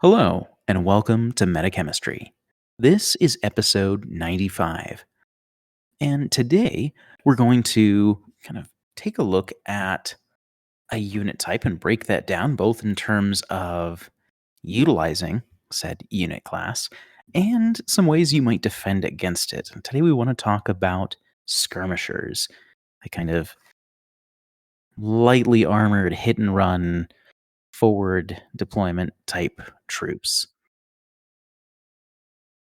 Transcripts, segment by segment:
Hello, and welcome to Metachemistry. This is episode 95. And today we're going to kind of take a look at a unit type and break that down, both in terms of utilizing said unit class and some ways you might defend against it. And today we want to talk about skirmishers, a kind of lightly armored hit and run forward deployment type troops.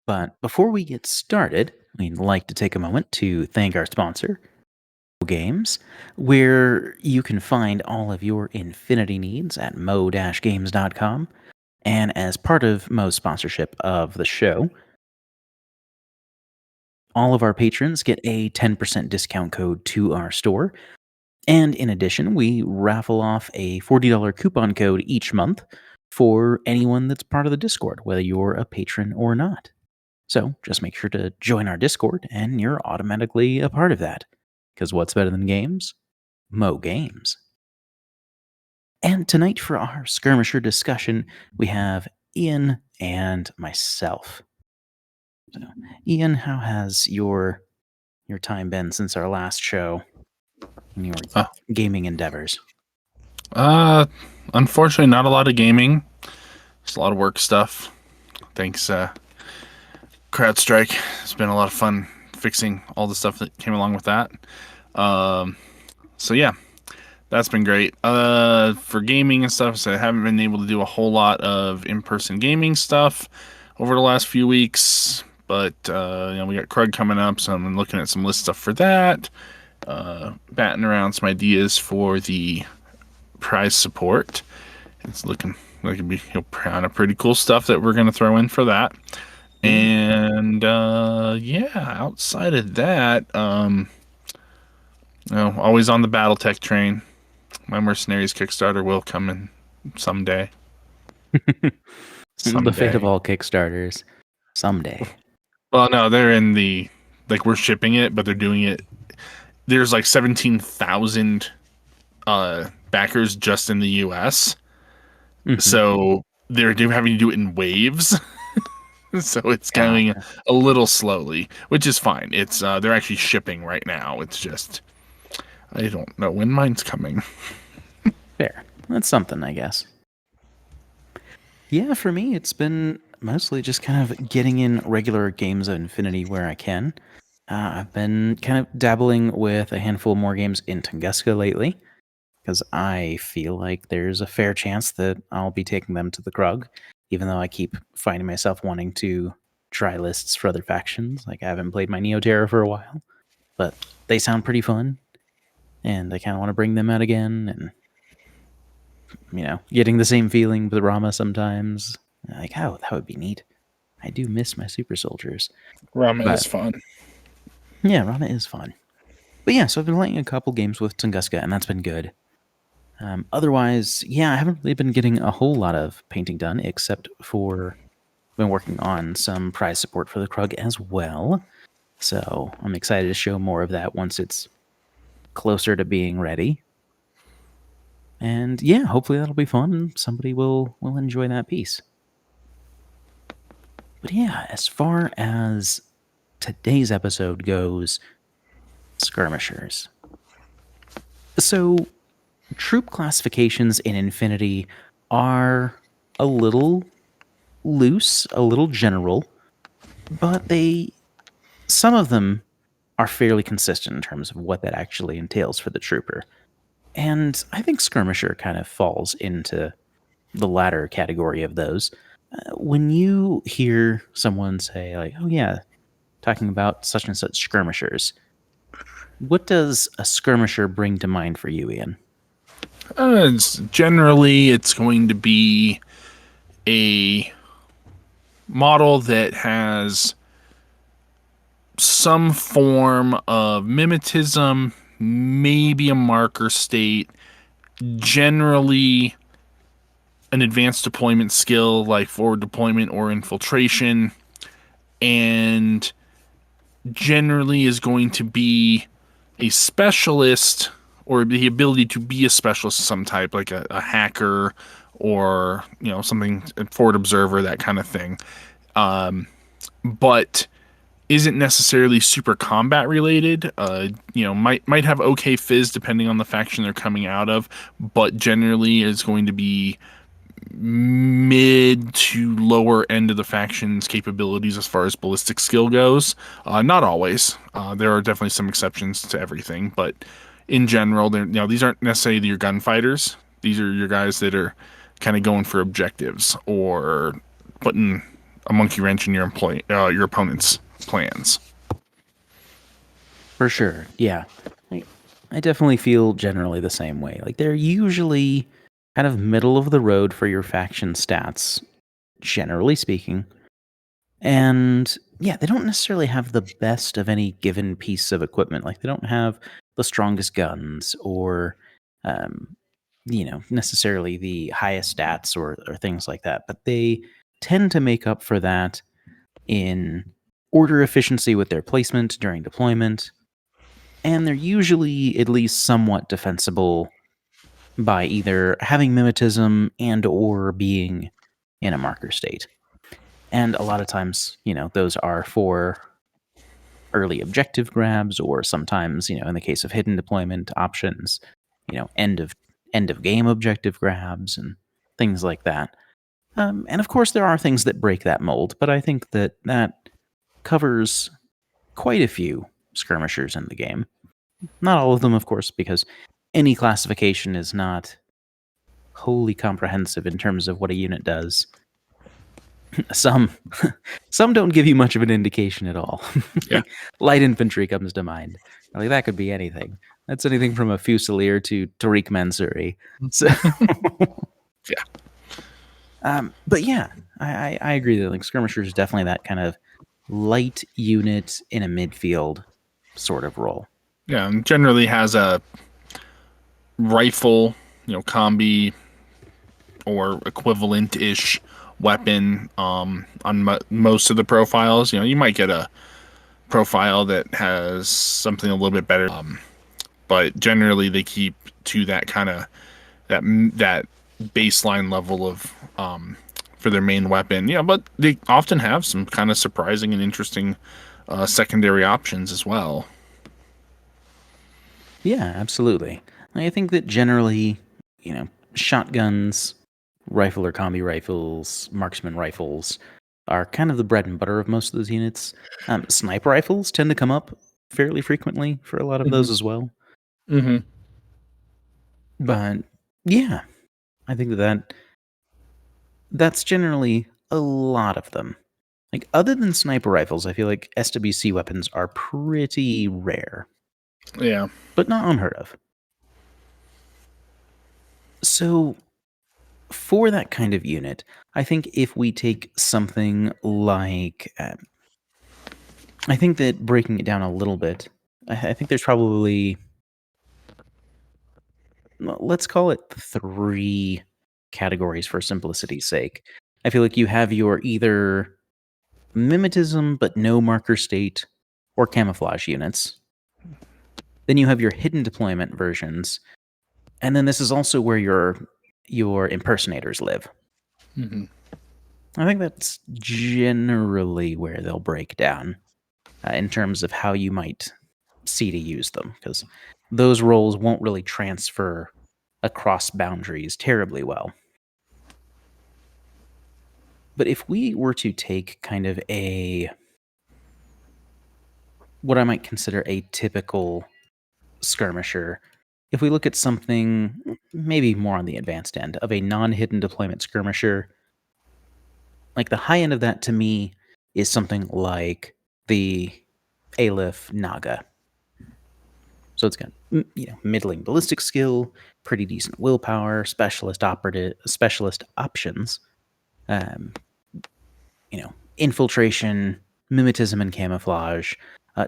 But before we get started, we'd like to take a moment to thank our sponsor, Games, where you can find all of your Infinity needs at mo-games.com. And as part of Mo's sponsorship of the show, all of our patrons get a 10% discount code to our store. And in addition, we raffle off a $40 coupon code each month for anyone that's part of the Discord, whether you're a patron or not. So just make sure to join our Discord and you're automatically a part of that. Because what's better than games? Mo Games. And tonight for our skirmisher discussion, we have Ian and myself. So, Ian, how has your time been since our last show and your gaming endeavors? Unfortunately, not a lot of gaming. Just a lot of work stuff. Thanks, CrowdStrike. It's been a lot of fun fixing all the stuff that came along with that. So yeah, that's been great. For gaming and stuff, so I haven't been able to do a whole lot of in-person gaming stuff over the last few weeks. But we got Krug coming up, so I'm looking at some list stuff for that. Batting around some ideas for the prize support. It's looking like it'd be kind of pretty cool stuff that we're going to throw in for that. And outside of that, always on the BattleTech train. My Mercenaries Kickstarter will come in someday. The fate of all Kickstarters. Someday. Well, no, they're in the we're shipping it, but they're doing it. There's like 17,000 backers just in the US. Mm-hmm. So they're having to do it in waves. So it's going a little slowly, which is fine. It's they're actually shipping right now. It's just I don't know when mine's coming. Fair. That's something, I guess. Yeah, for me, it's been mostly just kind of getting in regular games of Infinity where I can. I've been kind of dabbling with a handful more games in Tunguska lately, because I feel like there's a fair chance that I'll be taking them to the Krug, even though I keep finding myself wanting to try lists for other factions. Like, I haven't played my Neoterra for a while, but they sound pretty fun, and I kind of want to bring them out again, and, getting the same feeling with Rama sometimes. Like, oh, that would be neat. I do miss my super soldiers. Rama is fun. Yeah, Rama is fun. But yeah, so I've been playing a couple games with Tunguska, and that's been good. Otherwise, yeah, I haven't really been getting a whole lot of painting done, except for been working on some prize support for the Krug as well. So I'm excited to show more of that once it's closer to being ready. And yeah, hopefully that'll be fun. Somebody will enjoy that piece. But yeah, as far as today's episode goes, skirmishers. So troop classifications in Infinity are a little loose, a little general, but some of them are fairly consistent in terms of what that actually entails for the trooper. And I think skirmisher kind of falls into the latter category of those. When you hear someone say, like, oh yeah, talking about such and such skirmishers, what does a skirmisher bring to mind for you, Ian? Generally, it's going to be a model that has some form of mimetism, maybe a marker state, generally an advanced deployment skill like forward deployment or infiltration, and generally is going to be a specialist or the ability to be a specialist of some type, like a hacker or something forward observer, that kind of thing. But isn't necessarily super combat related. Might have okay fizz depending on the faction they're coming out of, but generally is going to be mid to lower end of the faction's capabilities as far as ballistic skill goes. Not always. There are definitely some exceptions to everything, but in general, these aren't necessarily your gunfighters. These are your guys that are kind of going for objectives or putting a monkey wrench in your opponent's plans. For sure. Yeah. I definitely feel generally the same way. Like they're usually kind of middle of the road for your faction stats, generally speaking. And yeah, they don't necessarily have the best of any given piece of equipment. Like they don't have the strongest guns or um, necessarily the highest stats or things like that. But they tend to make up for that in order efficiency with their placement during deployment, and they're usually at least somewhat defensible by either having mimetism and or being in a marker state. And a lot of times, those are for early objective grabs, or sometimes, in the case of hidden deployment options, end of game objective grabs and things like that. And of course, there are things that break that mold, but I think that covers quite a few skirmishers in the game. Not all of them, of course, because any classification is not wholly comprehensive in terms of what a unit does. Some some don't give you much of an indication at all. Yeah. Light infantry comes to mind. Like that could be anything. That's anything from a Fusilier to Tariq Mansouri. So Yeah. But yeah, I agree that like skirmishers is definitely that kind of light unit in a midfield sort of role. Yeah, and generally has a rifle, combi or equivalent ish weapon on most of the profiles. You might get a profile that has something a little bit better, but generally they keep to that kind of that baseline level of for their main weapon. Yeah, but they often have some kind of surprising and interesting secondary options as well. Yeah, absolutely. I think that generally, shotguns, rifle or combi rifles, marksman rifles are kind of the bread and butter of most of those units. Sniper rifles tend to come up fairly frequently for a lot of those as well. Mm-hmm. But yeah, I think that's generally a lot of them. Like other than sniper rifles, I feel like SWC weapons are pretty rare, Yeah. but not unheard of. So for that kind of unit, I think if we take something like, I think that breaking it down a little bit, I think there's probably, let's call it 3 categories for simplicity's sake. I feel like you have your either mimetism but no marker state or camouflage units. Then you have your hidden deployment versions, and then this is also where your impersonators live. Mm-hmm. I think that's generally where they'll break down in terms of how you might see to use them, because those roles won't really transfer across boundaries terribly well. But if we were to take kind of what I might consider a typical skirmisher, if we look at something maybe more on the advanced end of a non-hidden deployment skirmisher, like the high end of that to me is something like the Aleph Naga. So it's got middling ballistic skill, pretty decent willpower, specialist options, um, infiltration, mimetism, and camouflage.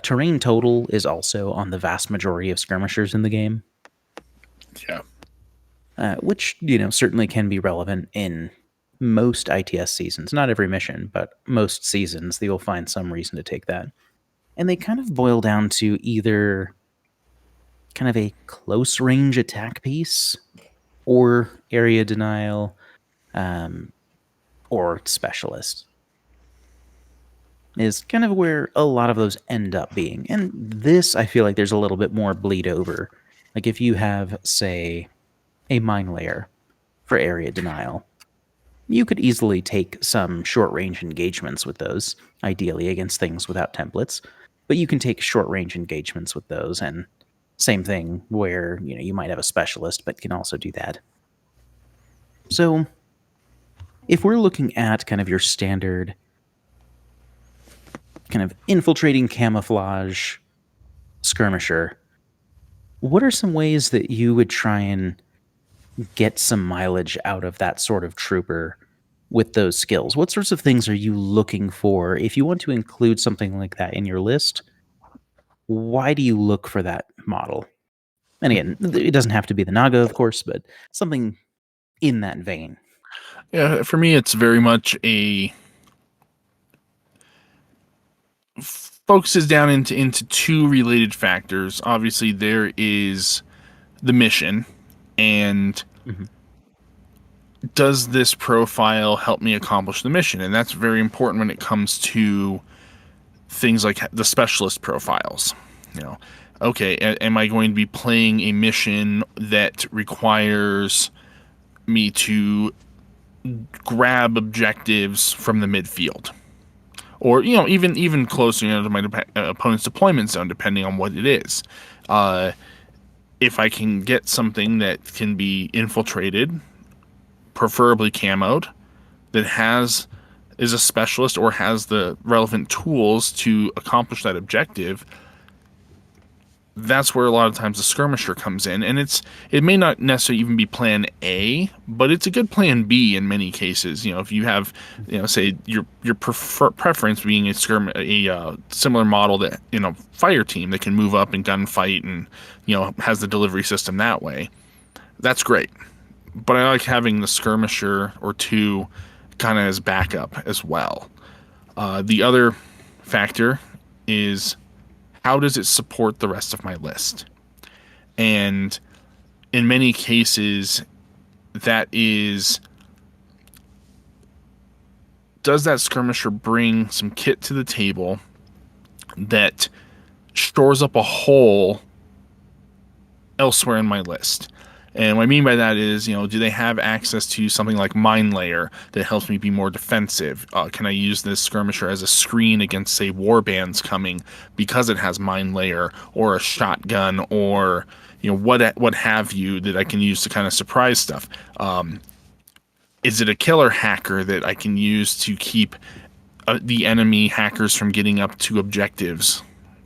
Terrain total is also on the vast majority of skirmishers in the game. Yeah. Which certainly can be relevant in most ITS seasons. Not every mission, but most seasons, you'll find some reason to take that. And they kind of boil down to either kind of a close range attack piece or area denial, or specialist is kind of where a lot of those end up being. And this, I feel like there's a little bit more bleed over. Like if you have, say, a mine layer for area denial, you could easily take some short range engagements with those, ideally against things without templates. But you can take short range engagements with those, and same thing where you might have a specialist, but can also do that. So if we're looking at kind of your standard kind of infiltrating camouflage skirmisher, what are some ways that you would try and get some mileage out of that sort of trooper with those skills? What sorts of things are you looking for? If you want to include something like that in your list, why do you look for that model? And again, it doesn't have to be the Naga, of course, but something in that vein. Yeah, for me, it's very much a focuses down into two related factors. Obviously, there is the mission, and Mhm. does this profile help me accomplish the mission? And that's very important when it comes to things like the specialist profiles. You know, okay, am I going to be playing a mission that requires me to grab objectives from the midfield? Or even closer, to my opponent's deployment zone, depending on what it is. If I can get something that can be infiltrated, preferably camoed, that is a specialist or has the relevant tools to accomplish that objective, that's where a lot of times the skirmisher comes in, and it may not necessarily even be plan A, but it's a good plan B in many cases. If you have, say your preference being a similar model that fire team that can move up and gunfight and has the delivery system that way, that's great. But I like having the skirmisher or two kind of as backup as well. The other factor is, how does it support the rest of my list? And in many cases, that is, does that skirmisher bring some kit to the table that stores up a hole elsewhere in my list? And what I mean by that is, do they have access to something like Mine Layer that helps me be more defensive? Can I use this skirmisher as a screen against, say, warbands coming because it has Mine Layer, or a shotgun, or what have you, that I can use to kind of surprise stuff? Is it a killer hacker that I can use to keep the enemy hackers from getting up to objectives,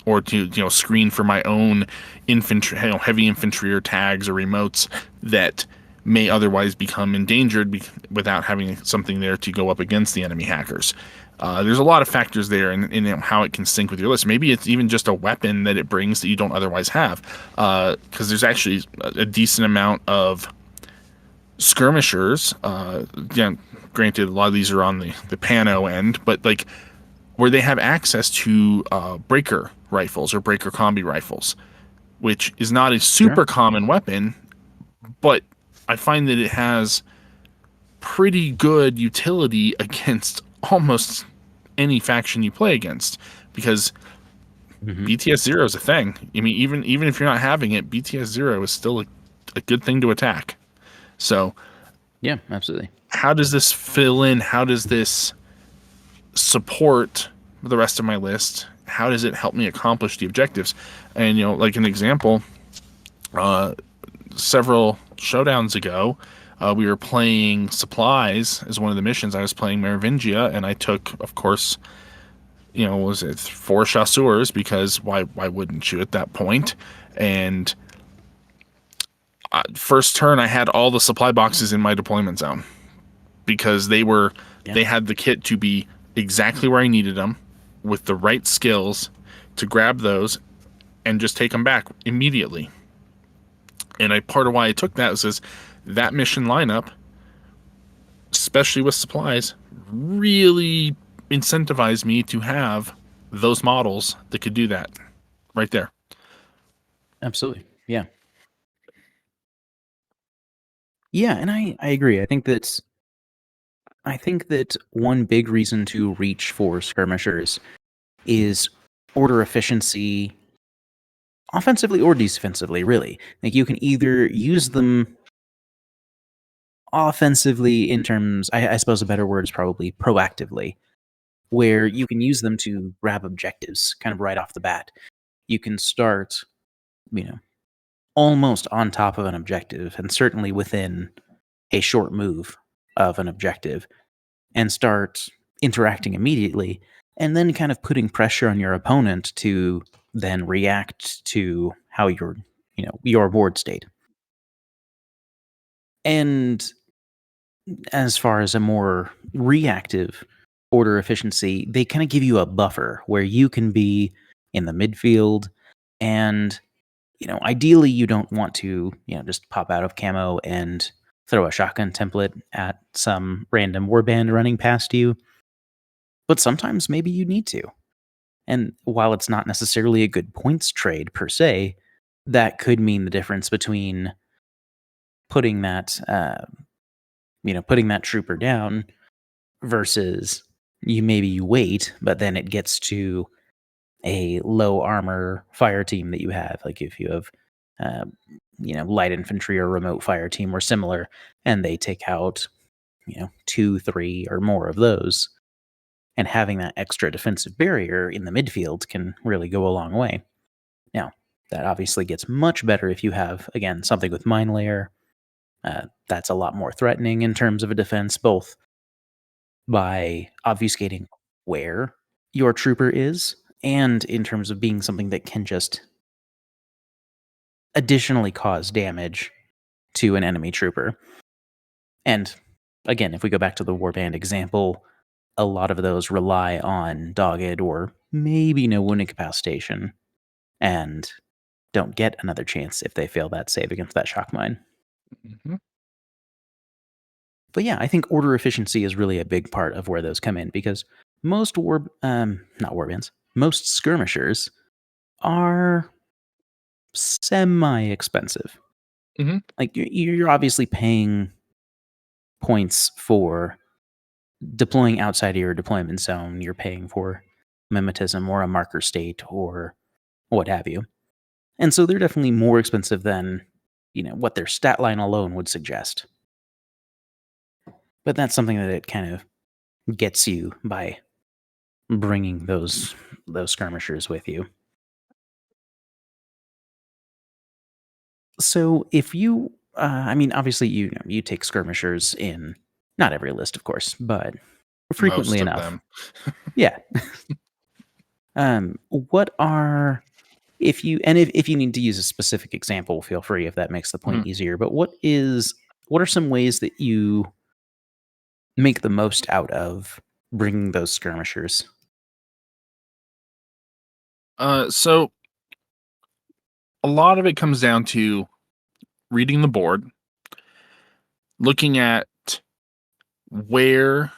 or to screen for my own infantry, heavy infantry or tags or remotes that may otherwise become endangered without having something there to go up against the enemy hackers? There's a lot of factors there in how it can sync with your list. Maybe it's even just a weapon that it brings that you don't otherwise have, because there's actually a decent amount of skirmishers. Granted, a lot of these are on the pano end, but like where they have access to breaker rifles or breaker combi rifles, which is not a super Sure. common weapon, but I find that it has pretty good utility against almost any faction you play against, because Hmm. BTS 0 is a thing. I mean, even if you're not having it, BTS 0 is still a good thing to attack. So Yeah, absolutely. how does this fill in? How does this support the rest of my list? How does it help me accomplish the objectives? And like an example, several showdowns ago, we were playing supplies as one of the missions. I was playing Merovingia, and I took, of course, was it 4 chasseurs, because why wouldn't you at that point? And first turn, I had all the supply boxes in my deployment zone, because Yeah, they had the kit to be exactly where I needed them, with the right skills to grab those and just take them back immediately. And part of why I took that was that mission lineup, especially with supplies, really incentivized me to have those models that could do that right there. absolutely. Yeah. Yeah, and I agree. I think that I think that one big reason to reach for skirmishers is order efficiency, offensively or defensively, really. Like you can either use them offensively in terms, I suppose a better word is probably proactively, where you can use them to grab objectives kind of right off the bat. You can start, you know, almost on top of an objective and certainly within a short move of an objective and start interacting immediately and then kind of putting pressure on your opponent to then react to how your board state. And as far as a more reactive order efficiency, they kind of give you a buffer where you can be in the midfield and ideally you don't want to, just pop out of camo and throw a shotgun template at some random warband running past you. But sometimes maybe you need to. And while it's not necessarily a good points trade per se, that could mean the difference between putting that, putting that trooper down versus you wait, but then it gets to a low armor fire team that you have. Like if you have, light infantry or remote fire team or similar, and they take out, 2, 3 or more of those. And having that extra defensive barrier in the midfield can really go a long way. Now, that obviously gets much better if you have, again, something with Mine Layer. That's a lot more threatening in terms of a defense, both by obfuscating where your trooper is and in terms of being something that can just additionally cause damage to an enemy trooper. And again, if we go back to the warband example, a lot of those rely on dogged or maybe no wound incapacitation and don't get another chance if they fail that save against that shock mine. Mm-hmm. But yeah, I think order efficiency is really a big part of where those come in because most most skirmishers are semi-expensive. Mm-hmm. Like you're obviously paying points for deploying outside of your deployment zone. You're paying for mimetism or a marker state or what have you. And so they're definitely more expensive than, what their stat line alone would suggest. But that's something that it kind of gets you by bringing those skirmishers with you. So if you, obviously you take skirmishers in not every list, of course, but frequently Most of enough. them. Yeah. What are if you need to use a specific example, feel free if that makes the point easier. But what are some ways that you make the most out of bringing those skirmishers? So a lot of it comes down to reading the board, looking at where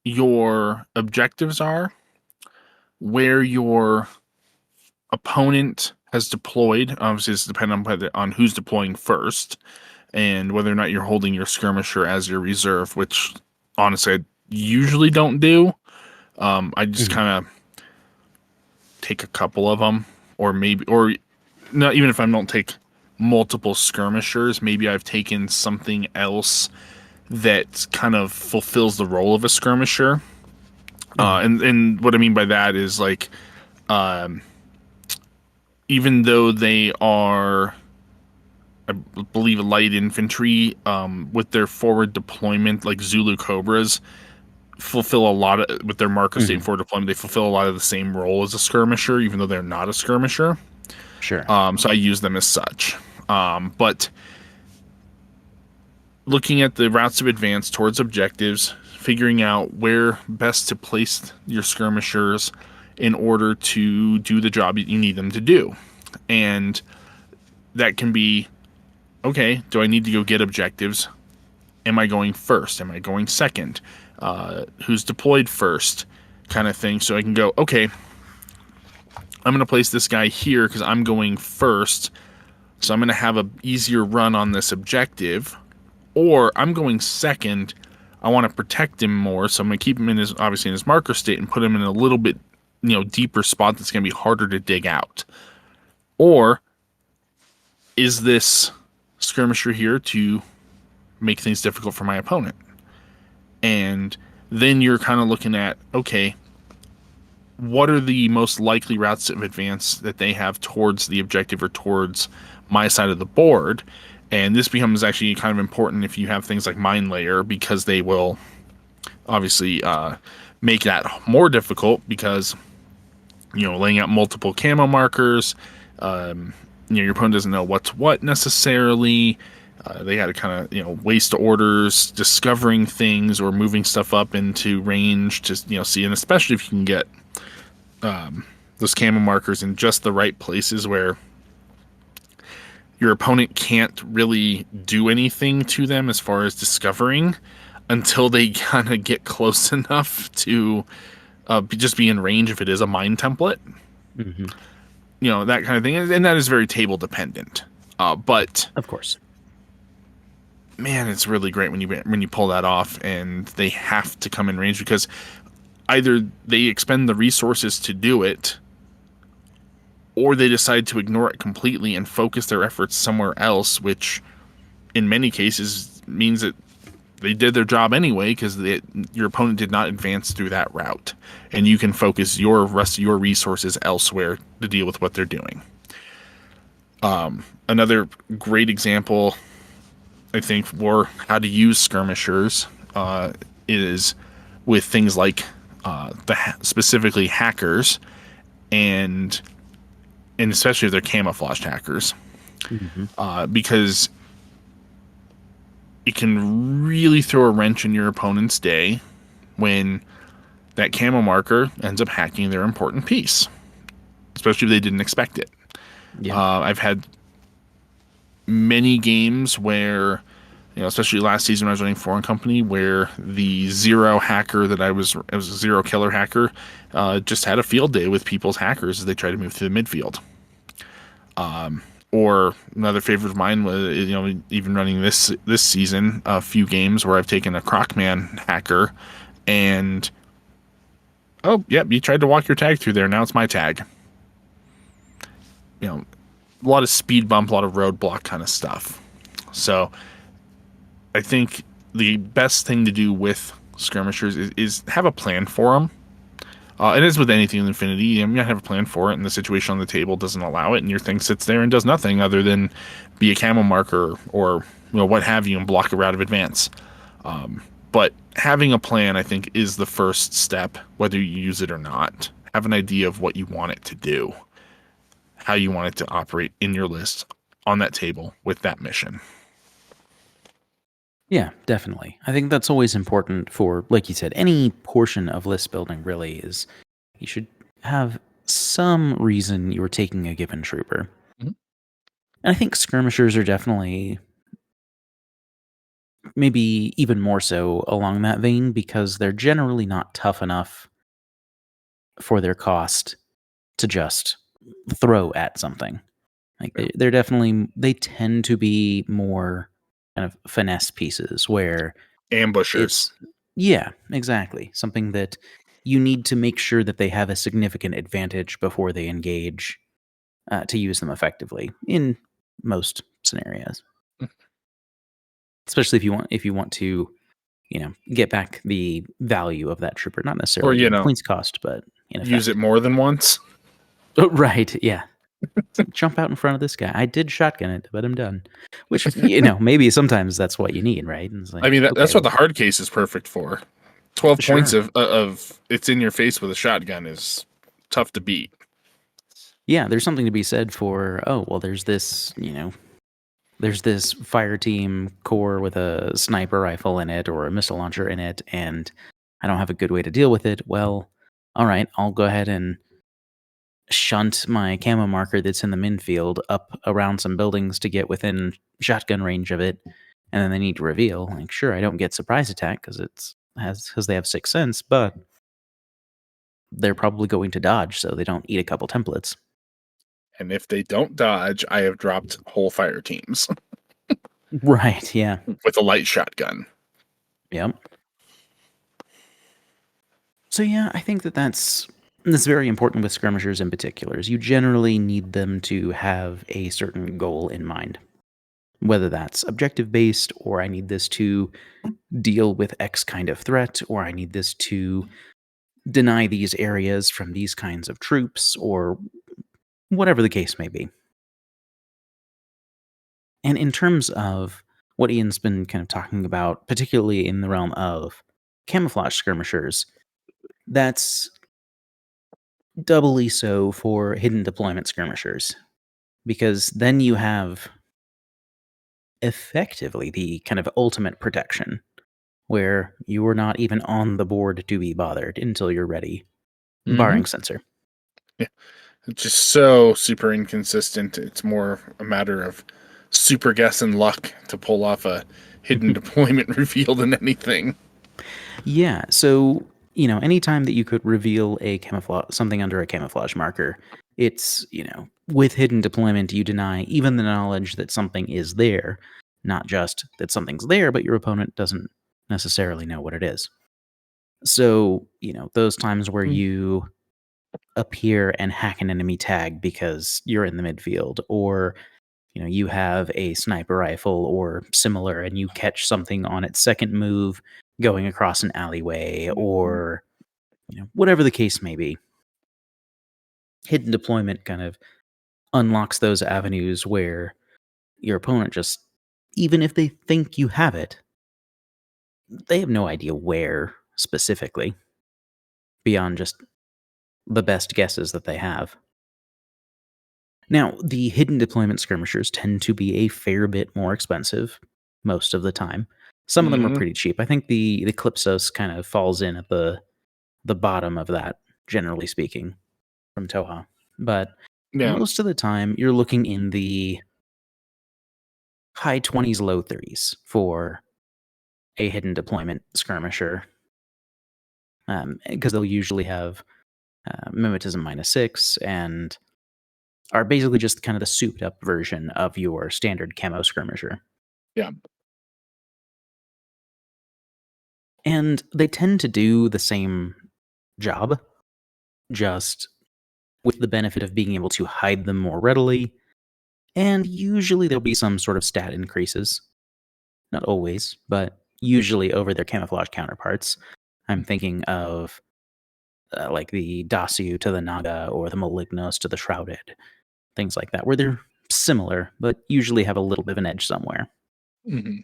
your objectives are, where your opponent has deployed. Obviously, it's dependent on who's deploying first, and whether or not you're holding your skirmisher as your reserve, which honestly I usually don't do. I just kind of take a couple of them, or not. Even if I don't take multiple skirmishers, maybe I've taken something else that kind of fulfills the role of a skirmisher. And what I mean by that is like, even though they are, I believe, light infantry, with their forward deployment, like Zulu Cobras, fulfill a lot of, with their marker state forward deployment, they fulfill a lot of the same role as a skirmisher, even though they're not a skirmisher. Sure. So I use them as such. But looking at the routes of advance towards objectives, figuring out where best to place your skirmishers in order to do the job you need them to do. And that can be, okay, do I need to go get objectives? Am I going first? Am I going second? Who's deployed first? Kind of thing. So I can go, okay, I'm going to place this guy here because I'm going first. So I'm going to have an easier run on this objective. Or I'm going second. I want to protect him more, so I'm going to keep him in his obviously in his marker state and put him in a little bit deeper spot that's going to be harder to dig out. Or is this skirmisher here to make things difficult for my opponent? And then you're kind of looking at, okay, what are the most likely routes of advance that they have towards the objective or towards my side of the board? And this becomes actually kind of important if you have things like Mine Layer, because they will obviously make that more difficult, because laying out multiple camo markers, your opponent doesn't know what's what necessarily. They got to kind of waste orders discovering things or moving stuff up into range to see, and especially if you can get those camo markers in just the right places where your opponent can't really do anything to them as far as discovering until they kind of get close enough to just be in range if it is a mine template. Mm-hmm. That kind of thing. And that is very table dependent. But of course, man, it's really great when you pull that off and they have to come in range, because either they expend the resources to do it, or they decide to ignore it completely and focus their efforts somewhere else, which in many cases means that they did their job anyway, because your opponent did not advance through that route, and you can focus your rest of your resources elsewhere to deal with what they're doing. Another great example, I think, for how to use skirmishers is with things like specifically hackers, and especially if they're camouflaged hackers, because it can really throw a wrench in your opponent's day when that camo marker ends up hacking their important piece, especially if they didn't expect it. Yeah. I've had many games where, especially last season when I was running Foreign Company, where the zero hacker that I was a zero killer hacker, just had a field day with people's hackers as they tried to move through the midfield. Or another favorite of mine was, even running this season, a few games where I've taken a Crocman hacker and, oh, yep, you tried to walk your tag through there. Now it's my tag. A lot of speed bump, a lot of roadblock kind of stuff. So I think the best thing to do with skirmishers is have a plan for them. It is with anything in Infinity. You gotta have a plan for it, and the situation on the table doesn't allow it, and your thing sits there and does nothing other than be a camo marker or what have you, and block a route of advance. But having a plan, I think, is the first step, whether you use it or not. Have an idea of what you want it to do, how you want it to operate in your list on that table with that mission. Yeah, definitely. I think that's always important for, like you said, any portion of list building really is you should have some reason you are taking a given trooper. Mhm. And I think skirmishers are definitely maybe even more so along that vein, because they're generally not tough enough for their cost to just throw at something. Like they're definitely, they tend to be more kind of finesse pieces where Ambushers. yeah, exactly. Something that you need to make sure that they have a significant advantage before they engage to use them effectively in most scenarios. Especially if you want to, get back the value of that trooper, not Or, necessarily in points cost, but in effect. use it more than once. Right, yeah. Jump out in front of this guy. I did shotgun it, but I'm done. Which, maybe sometimes that's what you need, right? And it's like, I mean, that's okay, what the hard case is perfect for. 12 Sure. points of it's in your face with a shotgun is tough to beat. yeah, there's something to be said for, oh, well, there's this, there's this fire team core with a sniper rifle in it or a missile launcher in it, and I don't have a good way to deal with it. Well, all right, I'll go ahead and shunt my camo marker that's in the minfield up around some buildings to get within shotgun range of it, and then they need to reveal. Like, sure, I don't get surprise attack because they have 6th sense, but they're probably going to dodge, so they don't eat a couple templates. And if they don't dodge, I have dropped whole fire teams Right, yeah. with a light shotgun. Yep. So yeah, I think that's very important with skirmishers in particular. Is you generally need them to have a certain goal in mind, whether that's objective based, or I need this to deal with X kind of threat, or I need this to deny these areas from these kinds of troops, or whatever the case may be. And in terms of what Ian's been kind of talking about, particularly in the realm of camouflage skirmishers, that's doubly so for hidden deployment skirmishers, because then you have effectively the kind of ultimate protection where you are not even on the board to be bothered until you're ready, barring censor. Yeah. It's just so super inconsistent. It's more a matter of super guess and luck to pull off a hidden deployment reveal than anything. Yeah, so anytime that you could reveal a camouflage something under a camouflage marker, it's with hidden deployment you deny even the knowledge that something is there, not just that something's there, but your opponent doesn't necessarily know what it is. So those times where you appear and hack an enemy tag because you're in the midfield, or you have a sniper rifle or similar and you catch something on its second move going across an alleyway, or whatever the case may be. Hidden deployment kind of unlocks those avenues where your opponent just, even if they think you have it, they have no idea where specifically beyond just the best guesses that they have. Now, the hidden deployment skirmishers tend to be a fair bit more expensive most of the time. Some of them are pretty cheap. I think the Calypsos kind of falls in at the bottom of that, generally speaking, from Toha. But Yeah. most of the time, you're looking in the high 20s, low 30s for a hidden deployment skirmisher, because they'll usually have mimetism -6 and are basically just kind of the souped up version of your standard camo skirmisher. Yeah. And they tend to do the same job, just with the benefit of being able to hide them more readily. And usually there'll be some sort of stat increases. Not always, but usually over their camouflage counterparts. I'm thinking of like the Dasu to the Naga, or the Malignos to the Shrouded, things like that, where they're similar, but usually have a little bit of an edge somewhere. Mm-hmm.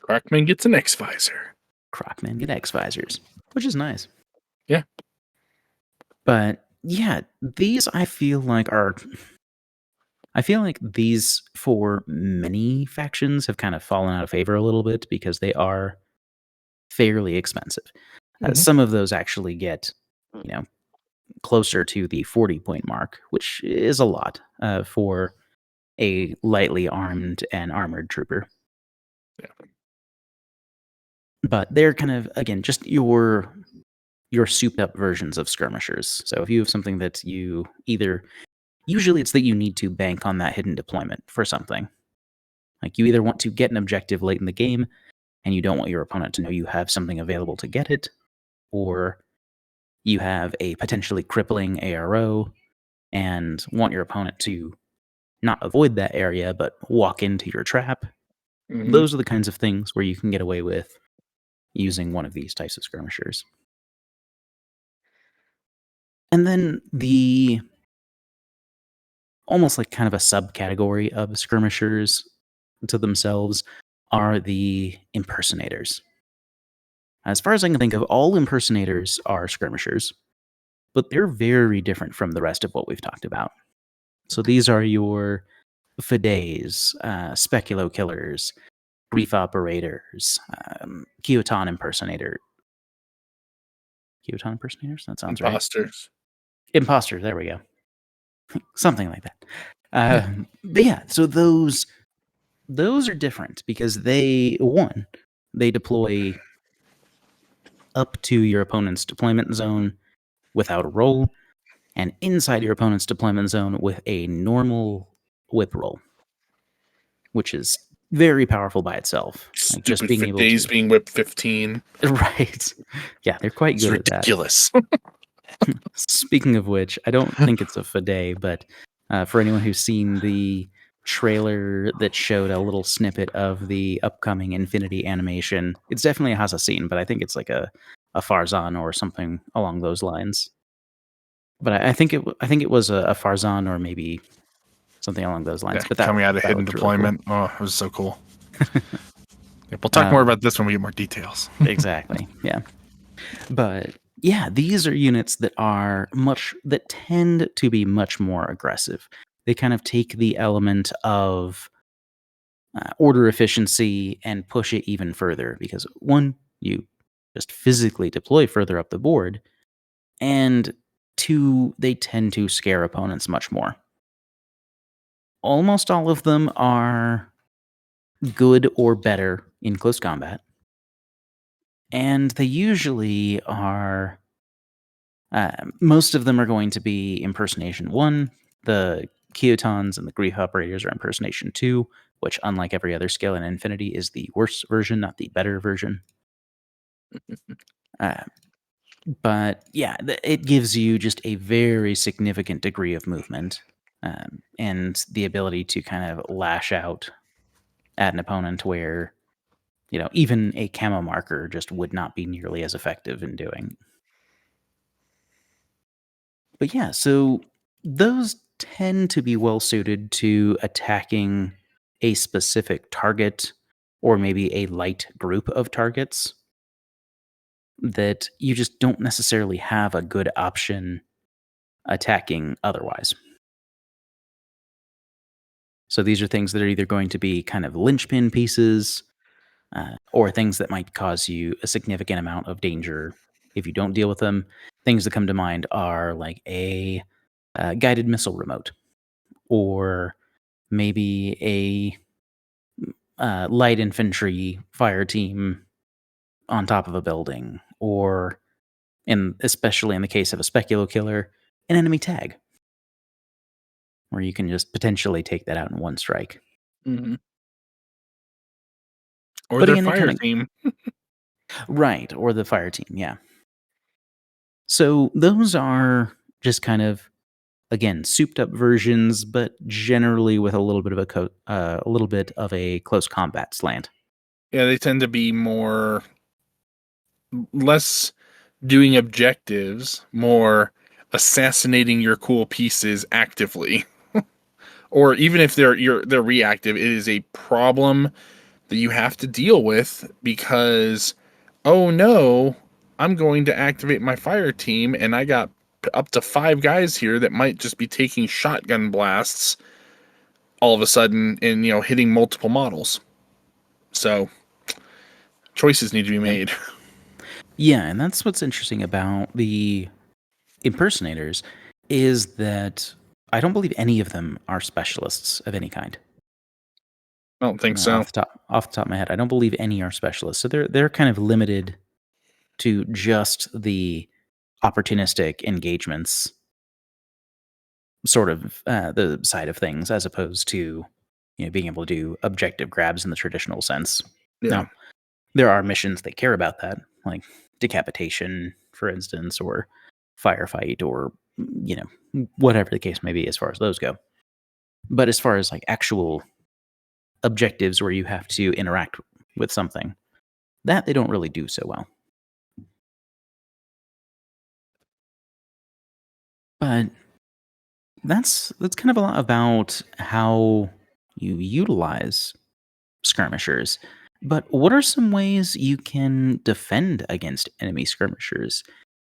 Crackman gets an X visor. Crockman get X visors, which is nice. Yeah. But yeah, these I feel like these for many factions have kind of fallen out of favor a little bit because they are fairly expensive. Some of those actually get, closer to the 40-point mark, which is a lot for a lightly armed and armored trooper. Yeah. But they're kind of, again, just your souped up versions of skirmishers. So if you have something that you usually it's that you need to bank on that hidden deployment for something. Like you either want to get an objective late in the game and you don't want your opponent to know you have something available to get it, or you have a potentially crippling ARO and want your opponent to not avoid that area but walk into your trap. Those are the kinds of things where you can get away with using one of these types of skirmishers. And then the almost like kind of a subcategory of skirmishers to themselves are the impersonators. As far as I can think of, all impersonators are skirmishers, but they're very different from the rest of what we've talked about. So these are your Fides, Speculo killers, grief operators, Kyotan impersonator. Kyotan impersonators? That sounds Imposters. right. Imposters, there we go. Something like that. But yeah, so those are different because they deploy up to your opponent's deployment zone without a roll, and inside your opponent's deployment zone with a normal whip roll, which is very powerful by itself. Like just Stupid being able days to being whipped 15. right. Yeah, they're quite It's good at that. ridiculous. Speaking of which, I don't think it's a Fade, but for anyone who's seen the trailer that showed a little snippet of the upcoming Infinity animation, it's definitely a Hassassin, but I think it's like a Farzan or something along those lines. But I think it was a Farzan or maybe something along those lines. Yeah, But coming out of that hidden looked really cool. deployment. Oh, it was so cool. Yep, we'll talk more about this when we get more details. Exactly. Yeah. But yeah, these are units that tend to be much more aggressive. They kind of take the element of order efficiency and push it even further because one, you just physically deploy further up the board, and two, they tend to scare opponents much more. Almost all of them are good or better in close combat, and they usually are. Most of them are going to be impersonation 1. The Keotons and the Grief Operators are impersonation 2, which, unlike every other skill in Infinity, is the worse version, not the better version. Uh, but yeah, it gives you just a very significant degree of movement and the ability to kind of lash out at an opponent where, even a camo marker just would not be nearly as effective in doing. But yeah, so those tend to be well suited to attacking a specific target or maybe a light group of targets that you just don't necessarily have a good option attacking otherwise. So these are things that are either going to be kind of linchpin pieces or things that might cause you a significant amount of danger if you don't deal with them. Things that come to mind are like a guided missile remote or maybe a light infantry fire team on top of a building, or especially in the case of a speculo killer, an enemy tag, where you can just potentially take that out in one strike. Mm-hmm. Or But their again, they fire kind of team. right, or the fire team, yeah. So those are just kind of again souped up versions, but generally with a little bit of a little bit of a close combat slant. Yeah, they tend to be less doing objectives, more assassinating your cool pieces actively. Or even if they're reactive, it is a problem that you have to deal with because, oh no, I'm going to activate my fire team and I got up to 5 guys here that might just be taking shotgun blasts all of a sudden and hitting multiple models. So choices need to be Yep. made. Yeah, and that's what's interesting about the impersonators is that I don't believe any of them are specialists of any kind. I don't think so. Off the top of my head, I don't believe any are specialists. So they're kind of limited to just the opportunistic engagements sort of the side of things as opposed to being able to do objective grabs in the traditional sense. Yeah. Now, there are missions that care about that, like decapitation, for instance, or firefight, or whatever the case may be as far as those go. But as far as like actual objectives where you have to interact with something, that they don't really do so well. But that's kind of a lot about how you utilize skirmishers. But what are some ways you can defend against enemy skirmishers?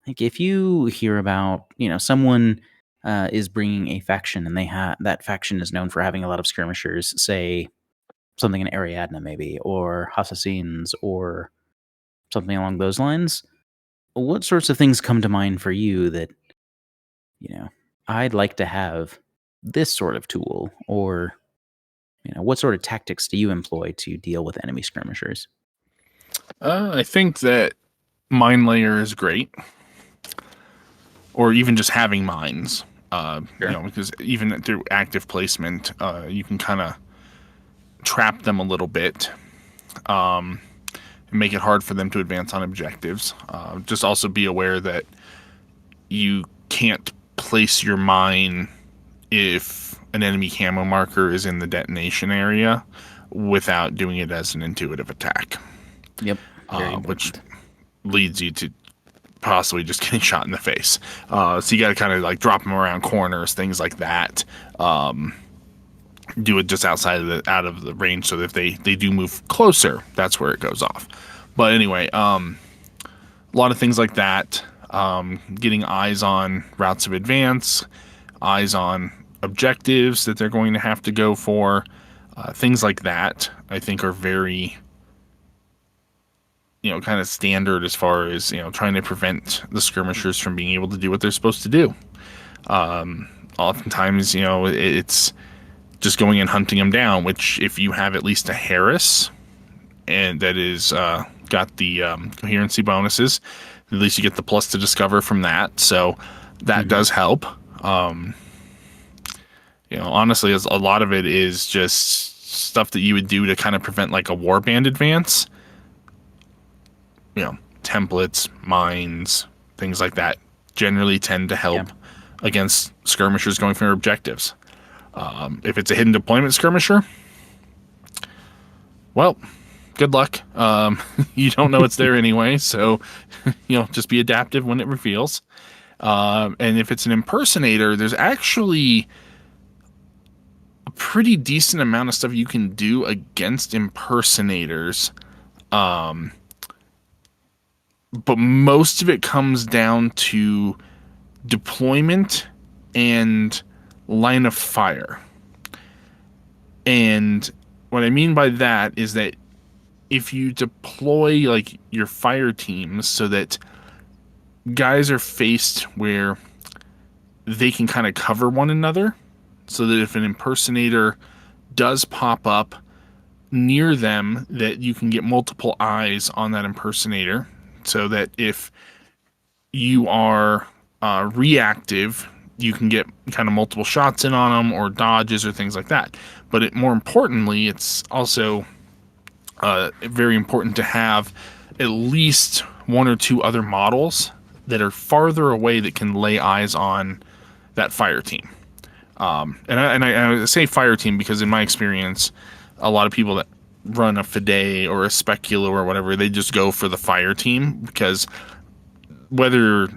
Like if you hear about, someone is bringing a faction and that faction is known for having a lot of skirmishers, say something in Ariadne maybe, or Assassins, or something along those lines. What sorts of things come to mind for you that, I'd like to have this sort of tool, or what sort of tactics do you employ to deal with enemy skirmishers? I think that mine layer is great, or even just having mines. Sure. Because even through active placement, you can kind of trap them a little bit, and make it hard for them to advance on objectives. Just also be aware that you can't place your mine if an enemy camo marker is in the detonation area without doing it as an intuitive attack. Yep. Which leads you to possibly just getting shot in the face. So you got to kind of like drop them around corners, things like that. Do it just outside of out of the range, so that if they do move closer, that's where it goes off. But anyway, a lot of things like that. Getting eyes on routes of advance, eyes on objectives that they're going to have to go for, things like that, I think are very, kind of standard as far as, trying to prevent the skirmishers from being able to do what they're supposed to do. Oftentimes, it's just going and hunting them down, which if you have at least a Harris, and that is got the coherency bonuses, at least you get the plus to discover from that. So that does help. Honestly, a lot of it is just stuff that you would do to kind of prevent like a warband advance. Templates, mines, things like that generally tend to help against skirmishers going for objectives. If it's a hidden deployment skirmisher, well, good luck. You don't know it's there anyway, so just be adaptive when it reveals. And if it's an impersonator, there's actually a pretty decent amount of stuff you can do against impersonators. But most of it comes down to deployment and line of fire. And what I mean by that is that if you deploy like your fire teams so that guys are faced where they can kind of cover one another, so that if an impersonator does pop up near them, that you can get multiple eyes on that impersonator, so that if you are reactive, you can get kind of multiple shots in on them, or dodges, or things like that. But more importantly, it's also very important to have at least one or two other models that are farther away that can lay eyes on that fire team. And I say fire team because in my experience, a lot of people that run a Fide or a Specula or whatever, they just go for the fire team, because whether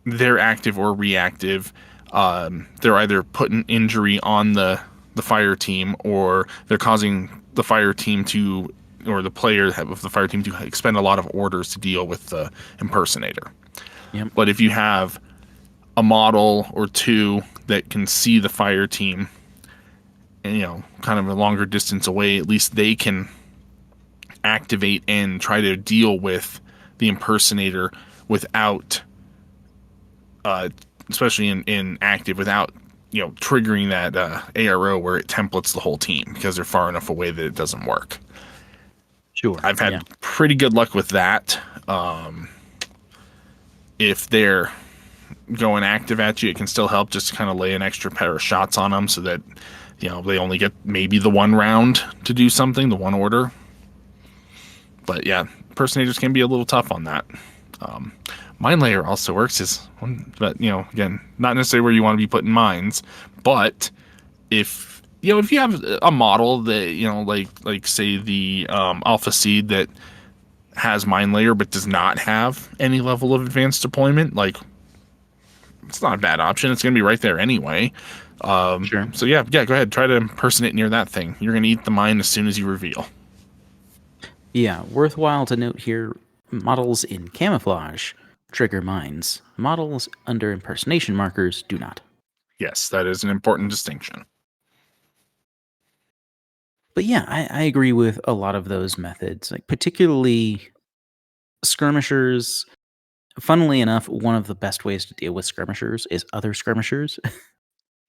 they're active or reactive, they're either putting injury on the fire team, or they're causing the fire team to, or the player of the fire team to expend a lot of orders to deal with the impersonator. Yep. But if you have a model or two that can see the fire team, and kind of a longer distance away, at least they can activate and try to deal with the impersonator without, especially in active, without triggering that ARO where it templates the whole team, because they're far enough away that it doesn't work. Sure. I've had pretty good luck with that. If they're going active at you, it can still help just to kind of lay an extra pair of shots on them, so that they only get maybe the one round to do something, the one order. But yeah, impersonators can be a little tough on that. Mine layer also works but again, not necessarily where you want to be putting mines. But if you have a model that like say the Alpha Seed that has mine layer but does not have any level of advanced deployment, like, it's not a bad option. It's going to be right there anyway. Sure. So yeah, go ahead. Try to impersonate near that thing. You're going to eat the mine as soon as you reveal. Yeah, worthwhile to note here, models in Camouflage trigger mines. Models under impersonation markers do not. Yes, that is an important distinction. But yeah, I agree with a lot of those methods, like particularly skirmishers. Funnily enough, one of the best ways to deal with skirmishers is other skirmishers.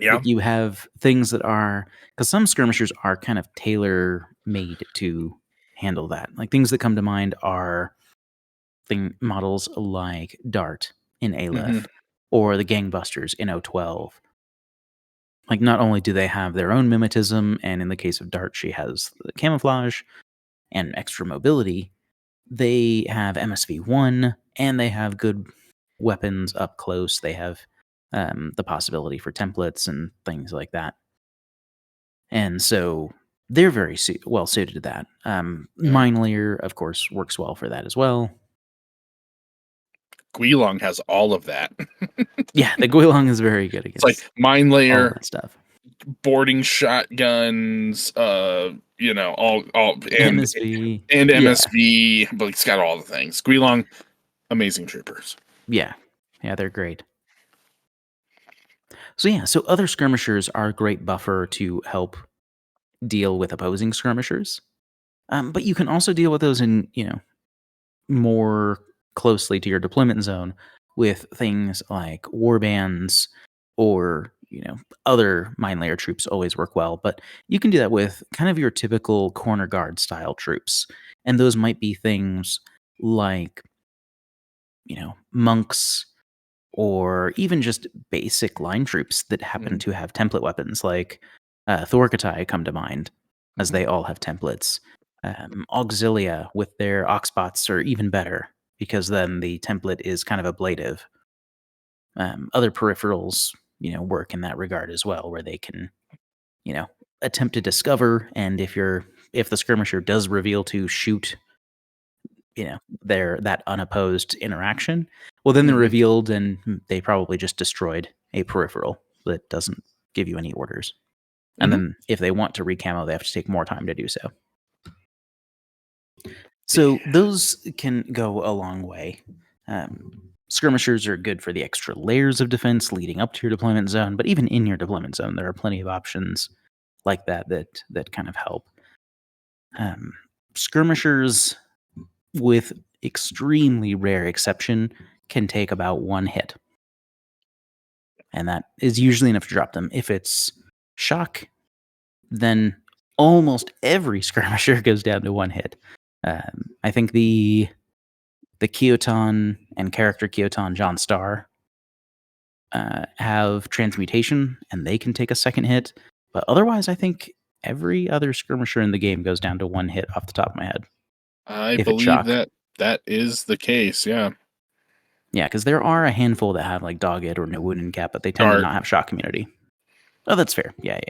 Yeah. Like you have things that are, because some skirmishers are kind of tailor-made to handle that. Like things that come to mind are models like Dart in Aleph, or the Gangbusters in 012. Like, not only do they have their own mimetism, and in the case of Dart, she has the camouflage and extra mobility, they have MSV1 and they have good weapons up close. They have the possibility for templates and things like that. And so they're very well suited to that. Mine Layer, of course, works well for that as well. Guilong has all of that. Yeah, the Guilong is very good against It's like Mine all Layer, that stuff. boarding shotguns, all and MSV. and Yeah. MSV, but it's got all the things. Guilong, amazing troopers. Yeah. Yeah, they're great. So other skirmishers are a great buffer to help deal with opposing skirmishers. But you can also deal with those in, more closely to your deployment zone with things like warbands or, other mine layer troops always work well. But you can do that with kind of your typical corner guard style troops. And those might be things like, monks or even just basic line troops that happen to have template weapons, like Thorkatai come to mind, as they all have templates. Auxilia with their Oxbots are even better, because then the template is kind of ablative. Other peripherals, work in that regard as well, where they can, attempt to discover, and if the skirmisher does reveal to shoot that unopposed interaction, well, then they're revealed and they probably just destroyed a peripheral that doesn't give you any orders. And then if they want to recamo, they have to take more time to do so. So those can go a long way. Skirmishers are good for the extra layers of defense leading up to your deployment zone, but even in your deployment zone, there are plenty of options like that kind of help. Skirmishers, with extremely rare exception, can take about one hit. And that is usually enough to drop them. If it's shock, then almost every skirmisher goes down to one hit. I think the Kyoton and character Kyoton John Starr have transmutation, and they can take a second hit. But otherwise, I think every other skirmisher in the game goes down to one hit off the top of my head. I believe that is the case, yeah. Yeah, because there are a handful that have like Dogged or No Wound and Cap, but they tend to not have shock immunity. Oh, that's fair. Yeah.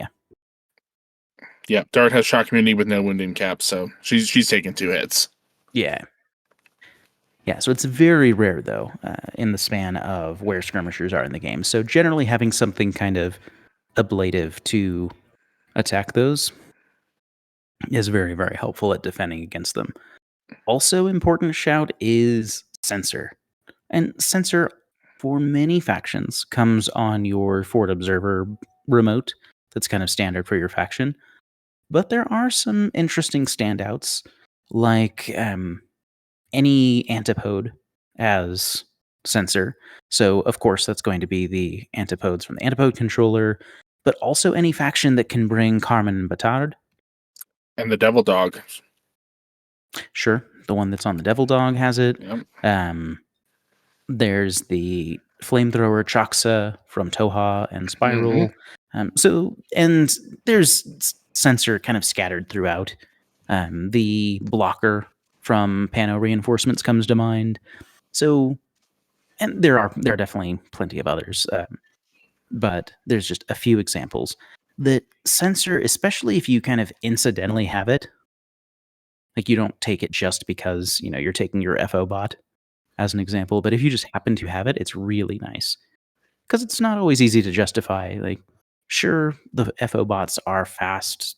Yeah, Dart has shock immunity with No Wound and Cap, so she's taking 2 hits. Yeah. Yeah, so it's very rare, though, in the span of where skirmishers are in the game. So generally having something kind of ablative to attack those is very, very helpful at defending against them. Also important shout is Sensor. And Sensor, for many factions, comes on your Fort Observer remote. That's kind of standard for your faction. But there are some interesting standouts, like any antipode as Sensor. So, of course, that's going to be the antipodes from the antipode controller, but also any faction that can bring Carmen and Batard. And the Devil Dog. Sure, the one that's on the Devil Dog has it. Yep. There's the flamethrower Chaksa from Toha and Spiral. And there's Sensor kind of scattered throughout. The blocker from Pano Reinforcements comes to mind. So, and there are definitely plenty of others, but there's just a few examples that Sensor, especially if you kind of incidentally have it, like you don't take it just because you're taking your FO bot as an example, but if you just happen to have it, it's really nice, because it's not always easy to justify. Like, sure, the FO bots are fast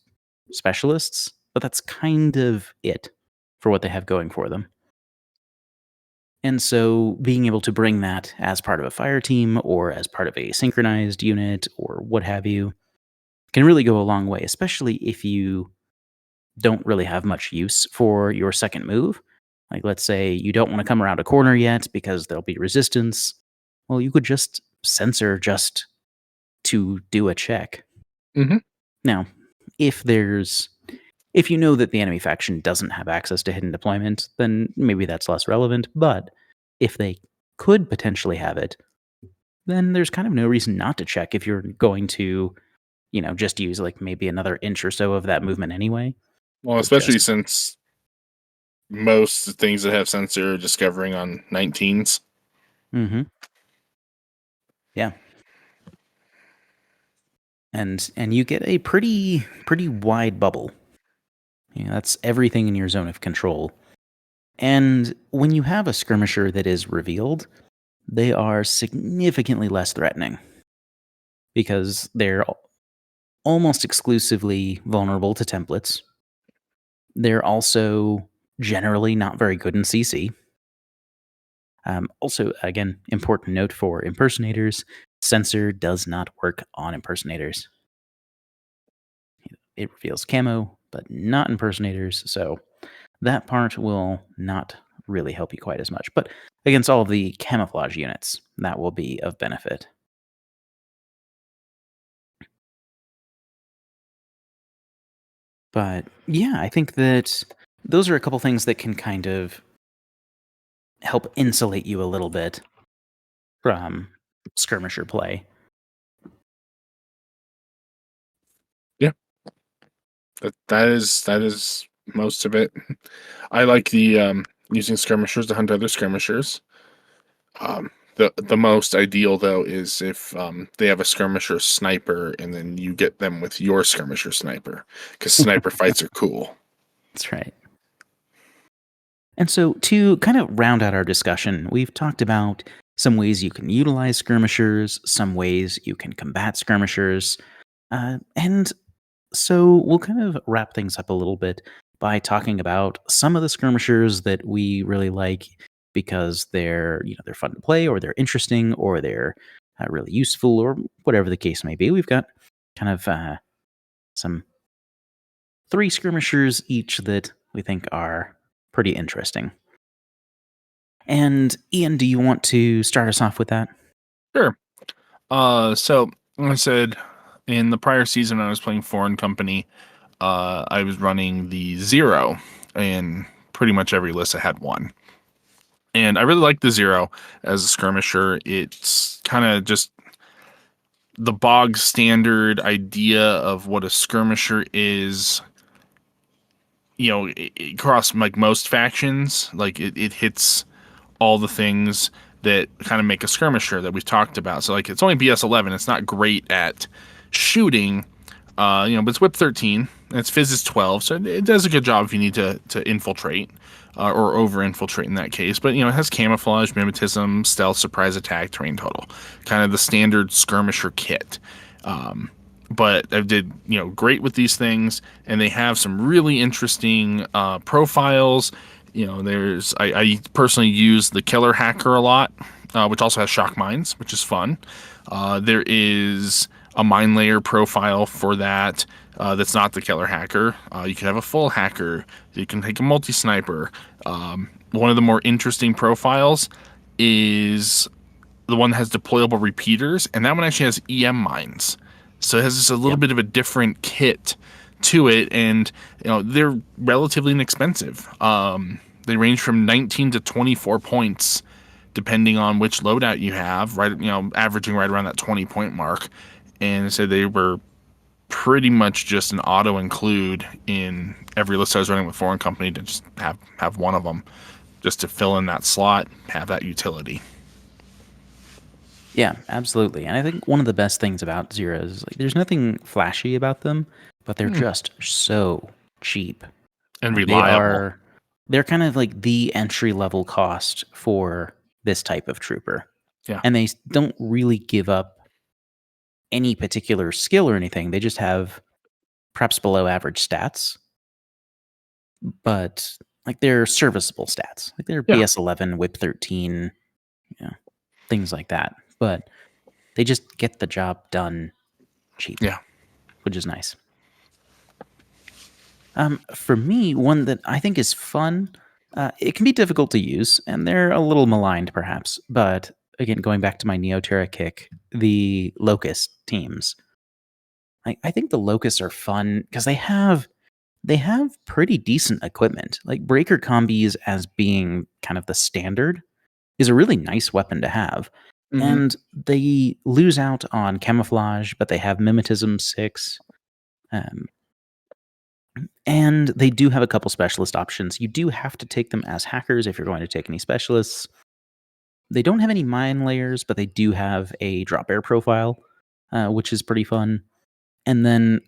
specialists, but that's kind of it for what they have going for them. And so being able to bring that as part of a fire team or as part of a synchronized unit or what have you can really go a long way, especially if you don't really have much use for your second move. Like, let's say you don't want to come around a corner yet because there'll be resistance. Well, you could just Sensor just to do a check. Now, if you know that the enemy faction doesn't have access to hidden deployment, then maybe that's less relevant. But if they could potentially have it, then there's kind of no reason not to check if you're going to just use like maybe another inch or so of that movement anyway. Well, Or especially just since most things that have sensor are discovering on 19s. Mm-hmm. Yeah. And you get a pretty wide bubble. That's everything in your zone of control. And when you have a skirmisher that is revealed, they are significantly less threatening because they're almost exclusively vulnerable to templates. They're also generally not very good in CC. Also, again, important note for impersonators, sensor does not work on impersonators. It reveals camo, but not impersonators, so that part will not really help you quite as much. But against all of the camouflage units, that will be of benefit. But yeah, I think that those are a couple things that can kind of help insulate you a little bit from skirmisher play. Yeah, that is most of it. I like the using skirmishers to hunt other skirmishers. The most ideal though is if they have a skirmisher sniper and then you get them with your skirmisher sniper, because sniper fights are cool. That's right. And so, to kind of round out our discussion, we've talked about some ways you can utilize skirmishers, some ways you can combat skirmishers, and so we'll kind of wrap things up a little bit by talking about some of the skirmishers that we really like because they're fun to play, or they're interesting, or they're really useful, or whatever the case may be. We've got kind of some 3 skirmishers each that we think are pretty interesting. And Ian, do you want to start us off with that? Sure. So like I said, in the prior season when I was playing Foreign Company, I was running the Zero, and pretty much every list I had one. And I really like the Zero as a skirmisher. It's kind of just the bog standard idea of what a skirmisher is. Across like most factions, like it hits all the things that kind of make a skirmisher that we've talked about. So like it's only BS 11. It's not great at shooting, but it's whip 13 and its fizz is 12. So it does a good job if you need to infiltrate or over infiltrate in that case. But it has camouflage, mimetism, stealth, surprise attack, terrain total, kind of the standard skirmisher kit. But I did great with these things, and they have some really interesting profiles. I personally use the Killer Hacker a lot, which also has shock mines, which is fun. There is a mine layer profile for that. That's not the Killer Hacker. You can have a full hacker. You can take a multi-sniper. One of the more interesting profiles is the one that has deployable repeaters, and that one actually has EM mines. So it has just a little bit of a different kit to it, and they're relatively inexpensive. They range from 19 to 24 points, depending on which loadout you have. Right, averaging right around that 20-point mark. And so they were pretty much just an auto include in every list I was running with Foreign Company to just have one of them, just to fill in that slot, have that utility. Yeah, absolutely. And I think one of the best things about Zeros is like there's nothing flashy about them, but they're just so cheap. And Like, reliable. they're kind of like the entry level cost for this type of trooper. Yeah. And they don't really give up any particular skill or anything. They just have perhaps below average stats, but like they're serviceable stats. Like they're Yeah. BS 11, whip 13, things like that. But they just get the job done cheap. Yeah. Which is nice. For me, one that I think is fun, it can be difficult to use, and they're a little maligned perhaps, but again, going back to my Neoterra kick, the Locust teams. I think the Locusts are fun because they have pretty decent equipment. Like breaker combis as being kind of the standard is a really nice weapon to have. Mm-hmm. And they lose out on Camouflage, but they have Mimetism 6. Um, and they do have a couple specialist options. You do have to take them as hackers if you're going to take any specialists. They don't have any mine layers, but they do have a drop air profile, which is pretty fun. And then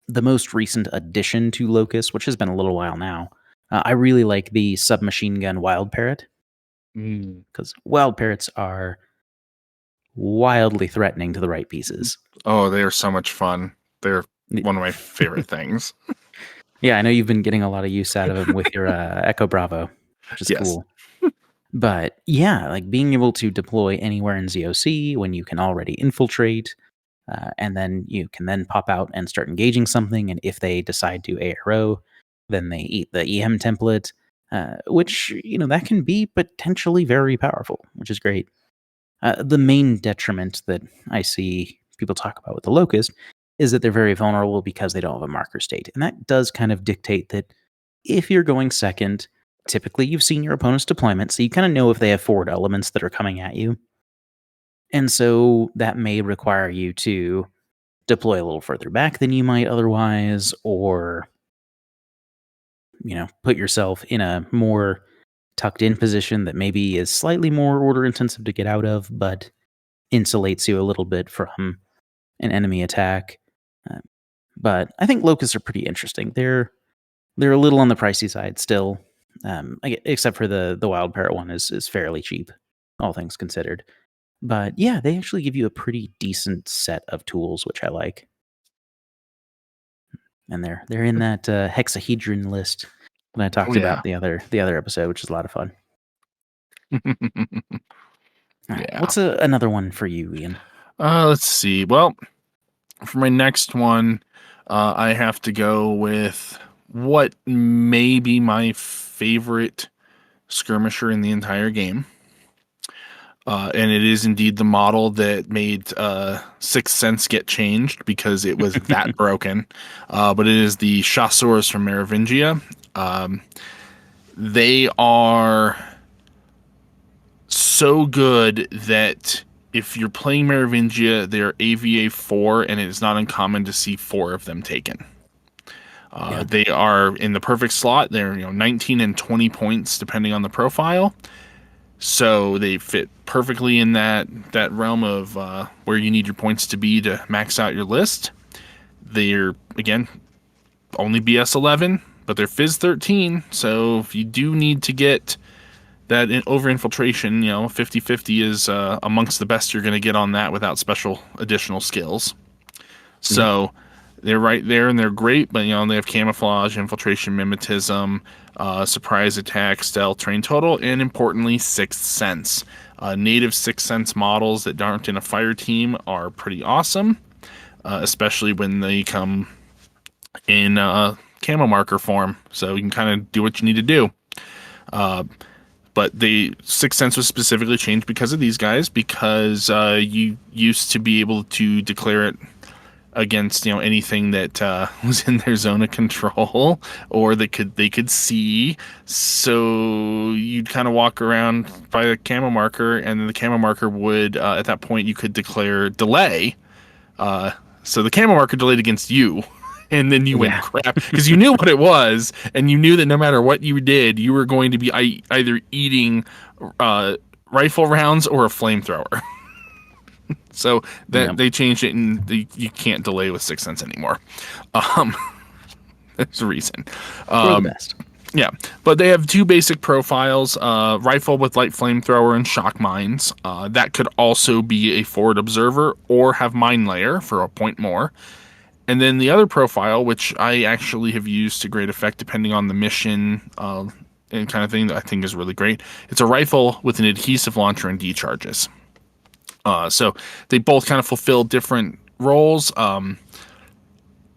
the most recent addition to Locust, which has been a little while now, I really like the submachine gun Wild Parrot, because Wild Parrots are wildly threatening to the right pieces. Oh, they are so much fun. They're one of my favorite things. Yeah, I know you've been getting a lot of use out of them with your Echo Bravo, which is Yes. cool. But yeah, like being able to deploy anywhere in ZOC when you can already infiltrate, and then you can then pop out and start engaging something. And if they decide to ARO, then they eat the EM template, which, that can be potentially very powerful, which is great. The main detriment that I see people talk about with the Locust is that they're very vulnerable because they don't have a marker state. And that does kind of dictate that if you're going second, typically you've seen your opponent's deployment, so you kind of know if they have forward elements that are coming at you. And so that may require you to deploy a little further back than you might otherwise, or, put yourself in a more tucked in position that maybe is slightly more order intensive to get out of, but insulates you a little bit from an enemy attack. But I think locusts are pretty interesting. They're a little on the pricey side still, except for the wild parrot one is fairly cheap, all things considered. But yeah, they actually give you a pretty decent set of tools, which I like. And they're in that hexahedron list that I talked about the other episode, which is a lot of fun. All right, what's another one for you, Ian? Let's see. Well, for my next one, I have to go with what may be my favorite skirmisher in the entire game. And it is indeed the model that made Sixth Sense get changed because it was that broken. But it is the Chasseurs from Merovingia. They are so good that if you're playing Merovingia, they're AVA 4, and it is not uncommon to see 4 of them taken. They are in the perfect slot. They're 19 and 20 points depending on the profile. So they fit perfectly in that realm of where you need your points to be to max out your list. They're, again, only BS 11, but they're Fizz 13. So if you do need to get that over infiltration, 50-50 is amongst the best you're going to get on that without special additional skills. So they're right there and they're great, but they have camouflage, infiltration, mimetism, surprise attack, stealth, train total, and importantly, Sixth Sense. Native Sixth Sense models that aren't in a fire team are pretty awesome, especially when they come in camo marker form, so you can kind of do what you need to do. But the Sixth Sense was specifically changed because of these guys, because you used to be able to declare it against anything that was in their zone of control or they could see. So you'd kind of walk around by a camo marker, and then the camo marker would at that point you could declare delay. So the camo marker delayed against you. And then you went crap because you knew what it was, and you knew that no matter what you did, you were going to be either eating rifle rounds or a flamethrower. So that they changed it, and you can't delay with Sixth Sense anymore. There's a reason. For the best. Yeah, but they have 2 basic profiles: rifle with light flamethrower and shock mines. That could also be a forward observer or have mine layer for a point more. And then the other profile, which I actually have used to great effect depending on the mission and kind of thing that I think is really great. It's a rifle with an adhesive launcher and decharges. So they both kind of fulfill different roles,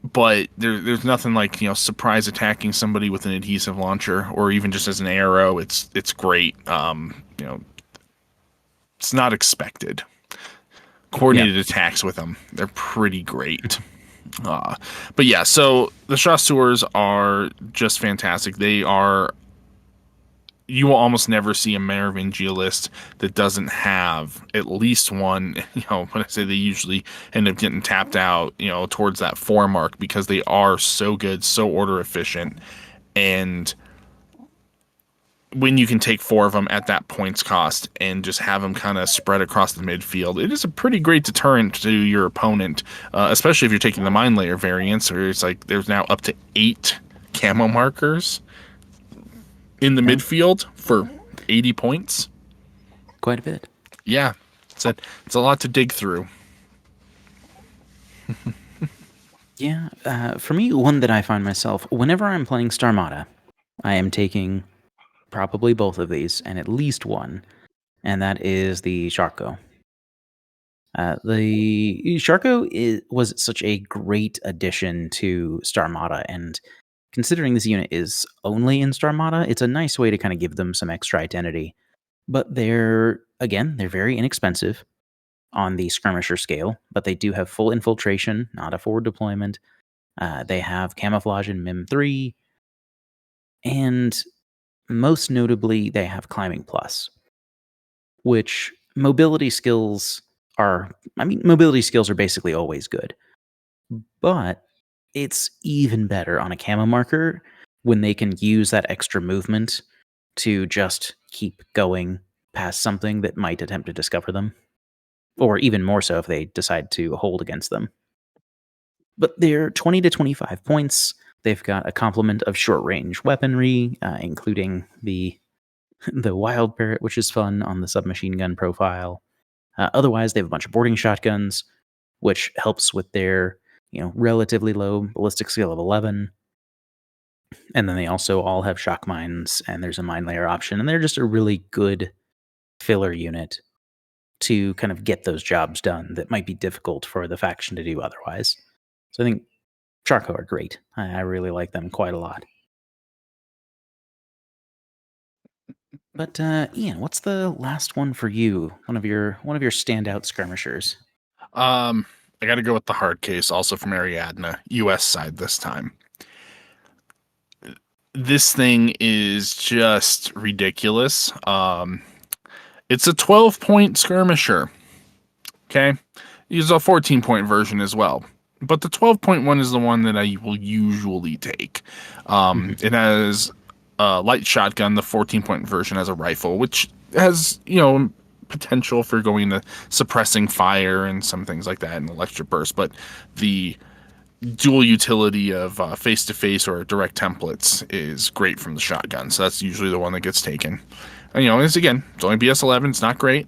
but there's nothing like surprise attacking somebody with an adhesive launcher or even just as an arrow. It's great. It's not expected. Coordinated attacks with them, they're pretty great. But yeah, so the Chasseurs are just fantastic. They are you will almost never see a Merovingia list that doesn't have at least one. When I say they usually end up getting tapped out, towards that 4 mark because they are so good, so order efficient. And when you can take 4 of them at that points cost and just have them kind of spread across the midfield, it is a pretty great deterrent to your opponent, especially if you're taking the Mind Layer variants, where it's like there's now up to 8 camo markers in the midfield for 80 points. Quite a bit. Yeah, it's a lot to dig through. Yeah, for me, one that I find myself, whenever I'm playing Starmada, I am taking probably both of these, and at least one, and that is the Sharko. The Sharko was such a great addition to Starmada, and considering this unit is only in Starmada, it's a nice way to kind of give them some extra identity. But they're very inexpensive on the skirmisher scale, but they do have full infiltration, not a forward deployment. They have camouflage in MIM 3, and most notably, they have climbing plus, which mobility skills are basically always good, but it's even better on a camo marker when they can use that extra movement to just keep going past something that might attempt to discover them, or even more so if they decide to hold against them. But they're 20 to 25 points. They've got a complement of short-range weaponry, including the Wild Parrot, which is fun on the submachine gun profile. Otherwise, they have a bunch of boarding shotguns, which helps with their relatively low ballistic skill of 11. And then they also all have shock mines, and there's a mine layer option, and they're just a really good filler unit to kind of get those jobs done that might be difficult for the faction to do otherwise. So I think Charco are great. I really like them quite a lot. But Ian, what's the last one for you? One of your standout skirmishers. I got to go with the hard case, also from Ariadne, U.S. side this time. This thing is just ridiculous. It's a 12-point skirmisher. Okay, there's a 14-point version as well, but the 12-point one is the one that I will usually take. It has a light shotgun. The 14-point version has a rifle, which has potential for going to suppressing fire and some things like that, and electric burst. But the dual utility of face-to-face or direct templates is great from the shotgun, so that's usually the one that gets taken. And, it's only BS11. It's not great.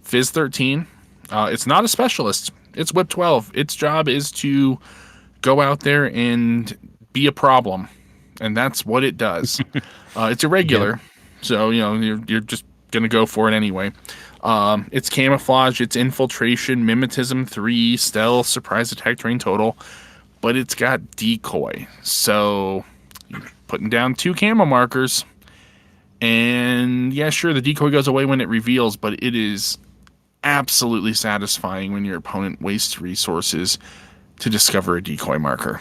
Fizz 13. It's not a specialist. It's Whip 12. Its job is to go out there and be a problem, and that's what it does. It's irregular, so you're just gonna go for it anyway. It's camouflage, it's infiltration, mimetism 3, stealth, surprise attack, terrain total, but it's got decoy. So you're putting down 2 camo markers, and yeah, sure, the decoy goes away when it reveals, but it is absolutely satisfying when your opponent wastes resources to discover a decoy marker.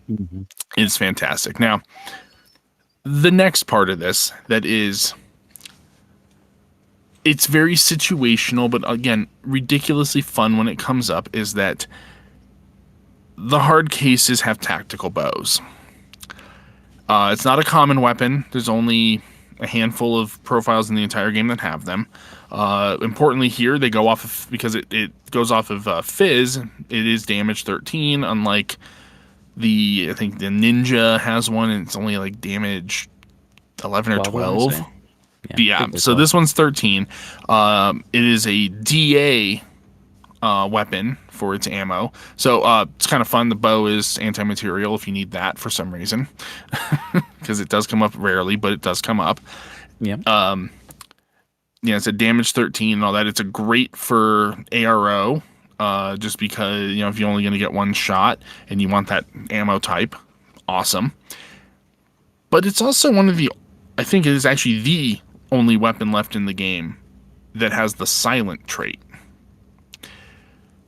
Mm-hmm. It's fantastic. Now, the next part of this it's very situational, but again, ridiculously fun when it comes up, is that the hard cases have tactical bows. It's not a common weapon. There's only a handful of profiles in the entire game that have them. Importantly here, they go off of, because it goes off of Fizz, it is damage 13, unlike I think the Ninja has one, and it's only like damage 11 or 12. Yeah, so this one's 13. It is a DA weapon for its ammo. So it's kind of fun. The bow is anti-material if you need that for some reason. Because it does come up rarely, but it does come up. Yeah. It's a damage 13 and all that. It's a great for ARO, just because, if you're only going to get one shot and you want that ammo type, awesome. But it's also I think it is actually the only weapon left in the game that has the silent trait.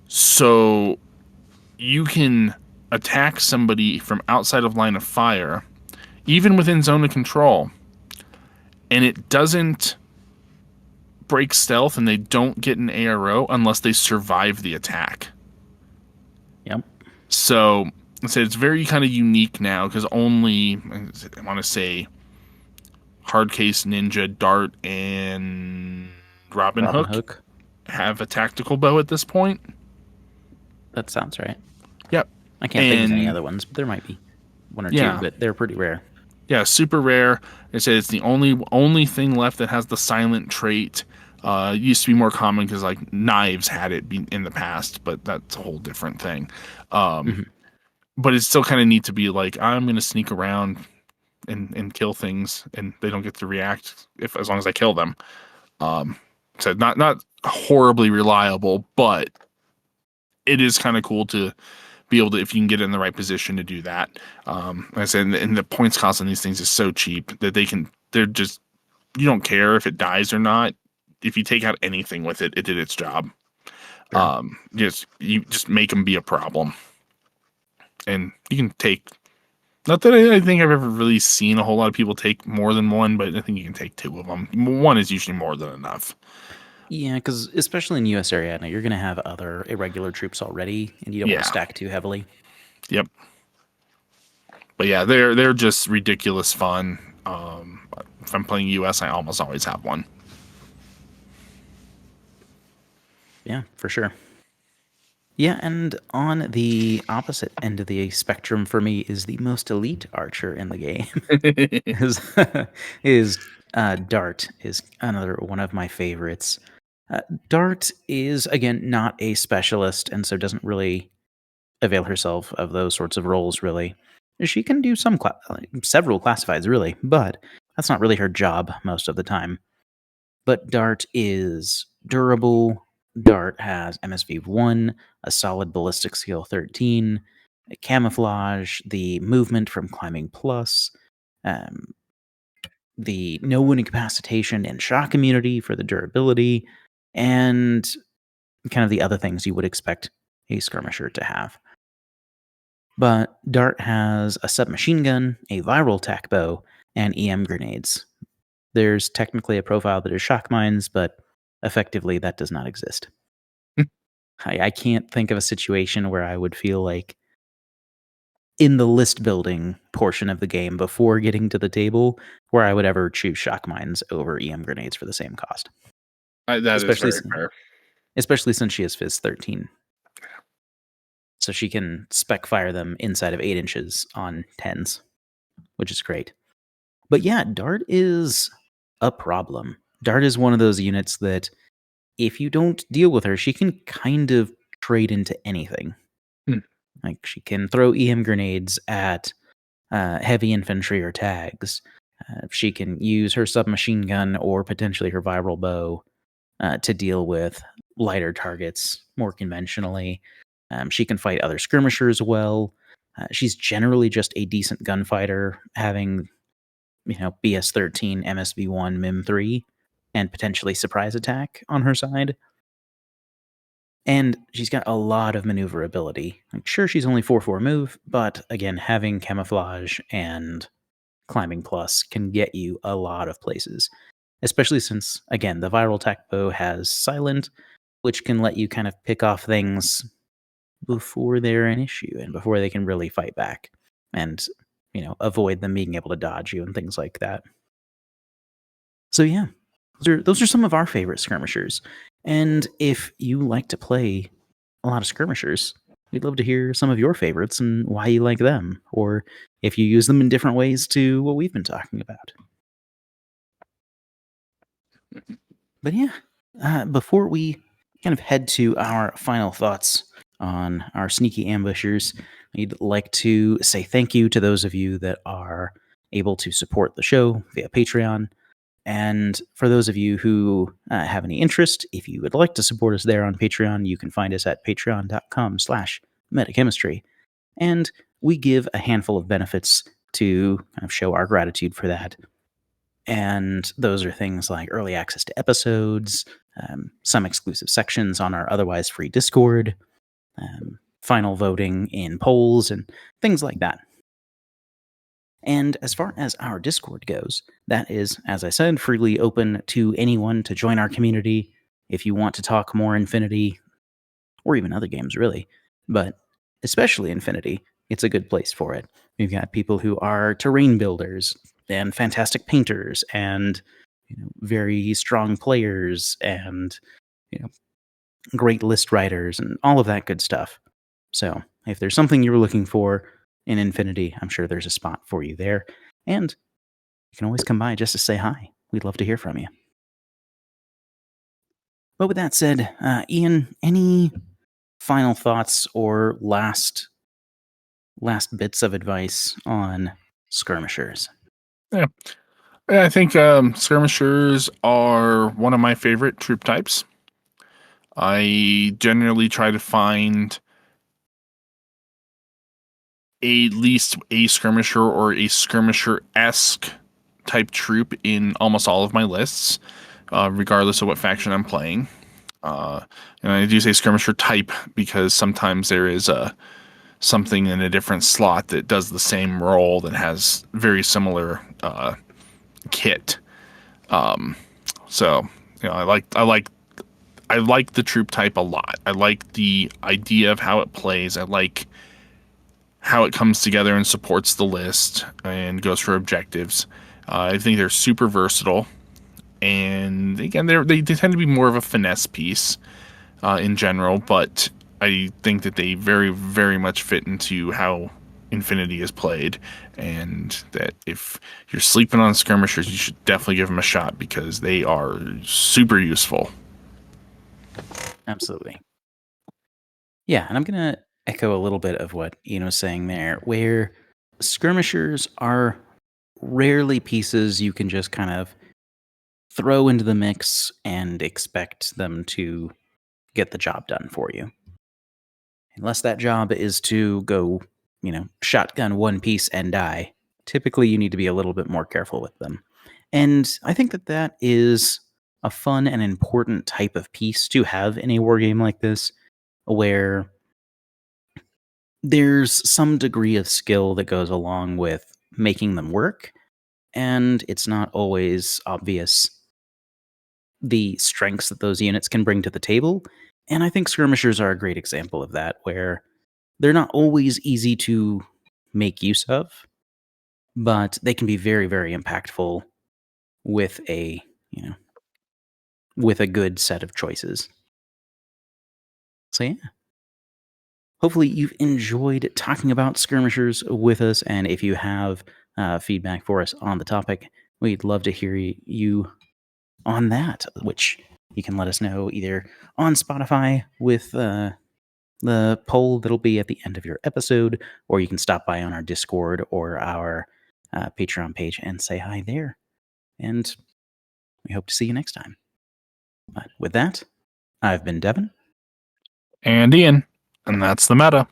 So you can attack somebody from outside of line of fire, even within zone of control, and it doesn't break stealth, and they don't get an ARO unless they survive the attack. Yep. So I said it's very kind of unique now because only I want to say Hardcase, Ninja, Dart, and Robin Robin Hook Hook. have a tactical bow at this point. That sounds right. Yep. I can't think of any And other ones, but there might be one or two, yeah, but they're pretty rare. yeah, super rare. I said it's the only thing left that has the silent trait. It used to be more common because like knives had it in the past, but that's a whole different thing. Mhm. But it's still kind of neat to be like, I'm gonna sneak around and kill things, and they don't get to react if as long as I kill them. So not horribly reliable, but it is kind of cool to be able to, if you can get in the right position to do that. Like I said, and the points cost on these things is so cheap that they're just, you don't care if it dies or not. If you take out anything with it, it did its job. Sure. You just make them be a problem, and you can take. Not that I think I've ever really seen a whole lot of people take more than one, but I think you can take two of them. One is usually more than enough. Yeah, because especially in U.S. area, you're going to have other irregular troops already, and you don't want Yeah. to stack too heavily. Yep. But yeah, they're just ridiculous fun. If I'm playing US, I almost always have one. Yeah, for sure. Yeah, and on the opposite end of the spectrum for me is the most elite archer in the game. is Dart is another one of my favorites. Dart is again not a specialist, and so doesn't really avail herself of those sorts of roles. Really, she can do several classifieds, really, but that's not really her job most of the time. But Dart is durable. Dart has MSV 1, a solid ballistic skill 13, a camouflage, the movement from climbing plus, um, the no incapacitation and shock immunity for the durability, and kind of the other things you would expect a skirmisher to have. But Dart has a submachine gun, a viral tac bow, and EM grenades. There's technically a profile that is shock mines, but effectively that does not exist. I can't think of a situation where I would feel like in the list building portion of the game before getting to the table where I would ever choose shock mines over EM grenades for the same cost. That is Especially very fair. especially since she has Fizz 13. So she can spec fire them inside of 8 inches on 10s, which is great. But yeah, Dart is a problem. Dart is one of those units that if you don't deal with her, she can kind of trade into anything. Hmm. Like she can throw EM grenades at heavy infantry or tags. She can use her submachine gun or potentially her viral bow to deal with lighter targets more conventionally. She can fight other skirmishers well. She's generally just a decent gunfighter, having BS 13, MSV 1, MIM 3, and potentially surprise attack on her side. And she's got a lot of maneuverability. Like, sure, she's only 4/4 move, but again, having camouflage and climbing plus can get you a lot of places. Especially since, again, the viral tac bow has silent, which can let you kind of pick off things before they're an issue and before they can really fight back and, avoid them being able to dodge you and things like that. So yeah, those are some of our favorite skirmishers. And if you like to play a lot of skirmishers, we'd love to hear some of your favorites and why you like them, or if you use them in different ways to what we've been talking about. But yeah, before we kind of head to our final thoughts on our sneaky ambushers, I'd like to say thank you to those of you that are able to support the show via Patreon. And for those of you who have any interest, if you would like to support us there on Patreon, you can find us at patreon.com/metachemistry. And we give a handful of benefits to kind of show our gratitude for that. And those are things like early access to episodes, some exclusive sections on our otherwise free Discord, final voting in polls, and things like that. And as far as our Discord goes, that is, as I said, freely open to anyone to join our community if you want to talk more Infinity, or even other games, really. But especially Infinity, it's a good place for it. We've got people who are terrain builders and fantastic painters and very strong players and great list writers and all of that good stuff. So if there's something you're looking for in Infinity, I'm sure there's a spot for you there. And you can always come by just to say hi. We'd love to hear from you. But with that said, Ian, any final thoughts or last bits of advice on skirmishers? Yeah, I think skirmishers are one of my favorite troop types. I generally try to find at least a skirmisher or a skirmisher-esque type troop in almost all of my lists, regardless of what faction I'm playing. And I do say skirmisher type because sometimes there is something in a different slot that does the same role that has very similar kit. So I like the troop type a lot. I like the idea of how it plays. I like how it comes together and supports the list and goes for objectives. I think they're super versatile, and again, they tend to be more of a finesse piece in general, but I think that they very, very much fit into how Infinity is played, and that if you're sleeping on skirmishers, you should definitely give them a shot because they are super useful. Absolutely. Yeah, and I'm going to echo a little bit of what Ian was saying there, where skirmishers are rarely pieces you can just kind of throw into the mix and expect them to get the job done for you. Unless that job is to go, shotgun one piece and die, typically you need to be a little bit more careful with them. And I think that is a fun and important type of piece to have in a war game like this, where there's some degree of skill that goes along with making them work, and it's not always obvious the strengths that those units can bring to the table. And I think skirmishers are a great example of that, where they're not always easy to make use of, but they can be very, very impactful with a good set of choices. So yeah. Hopefully you've enjoyed talking about skirmishers with us, and if you have feedback for us on the topic, we'd love to hear you on that, which you can let us know either on Spotify with the poll that'll be at the end of your episode, or you can stop by on our Discord or our Patreon page and say hi there. And we hope to see you next time. But with that, I've been Devin. And Ian, and that's the meta.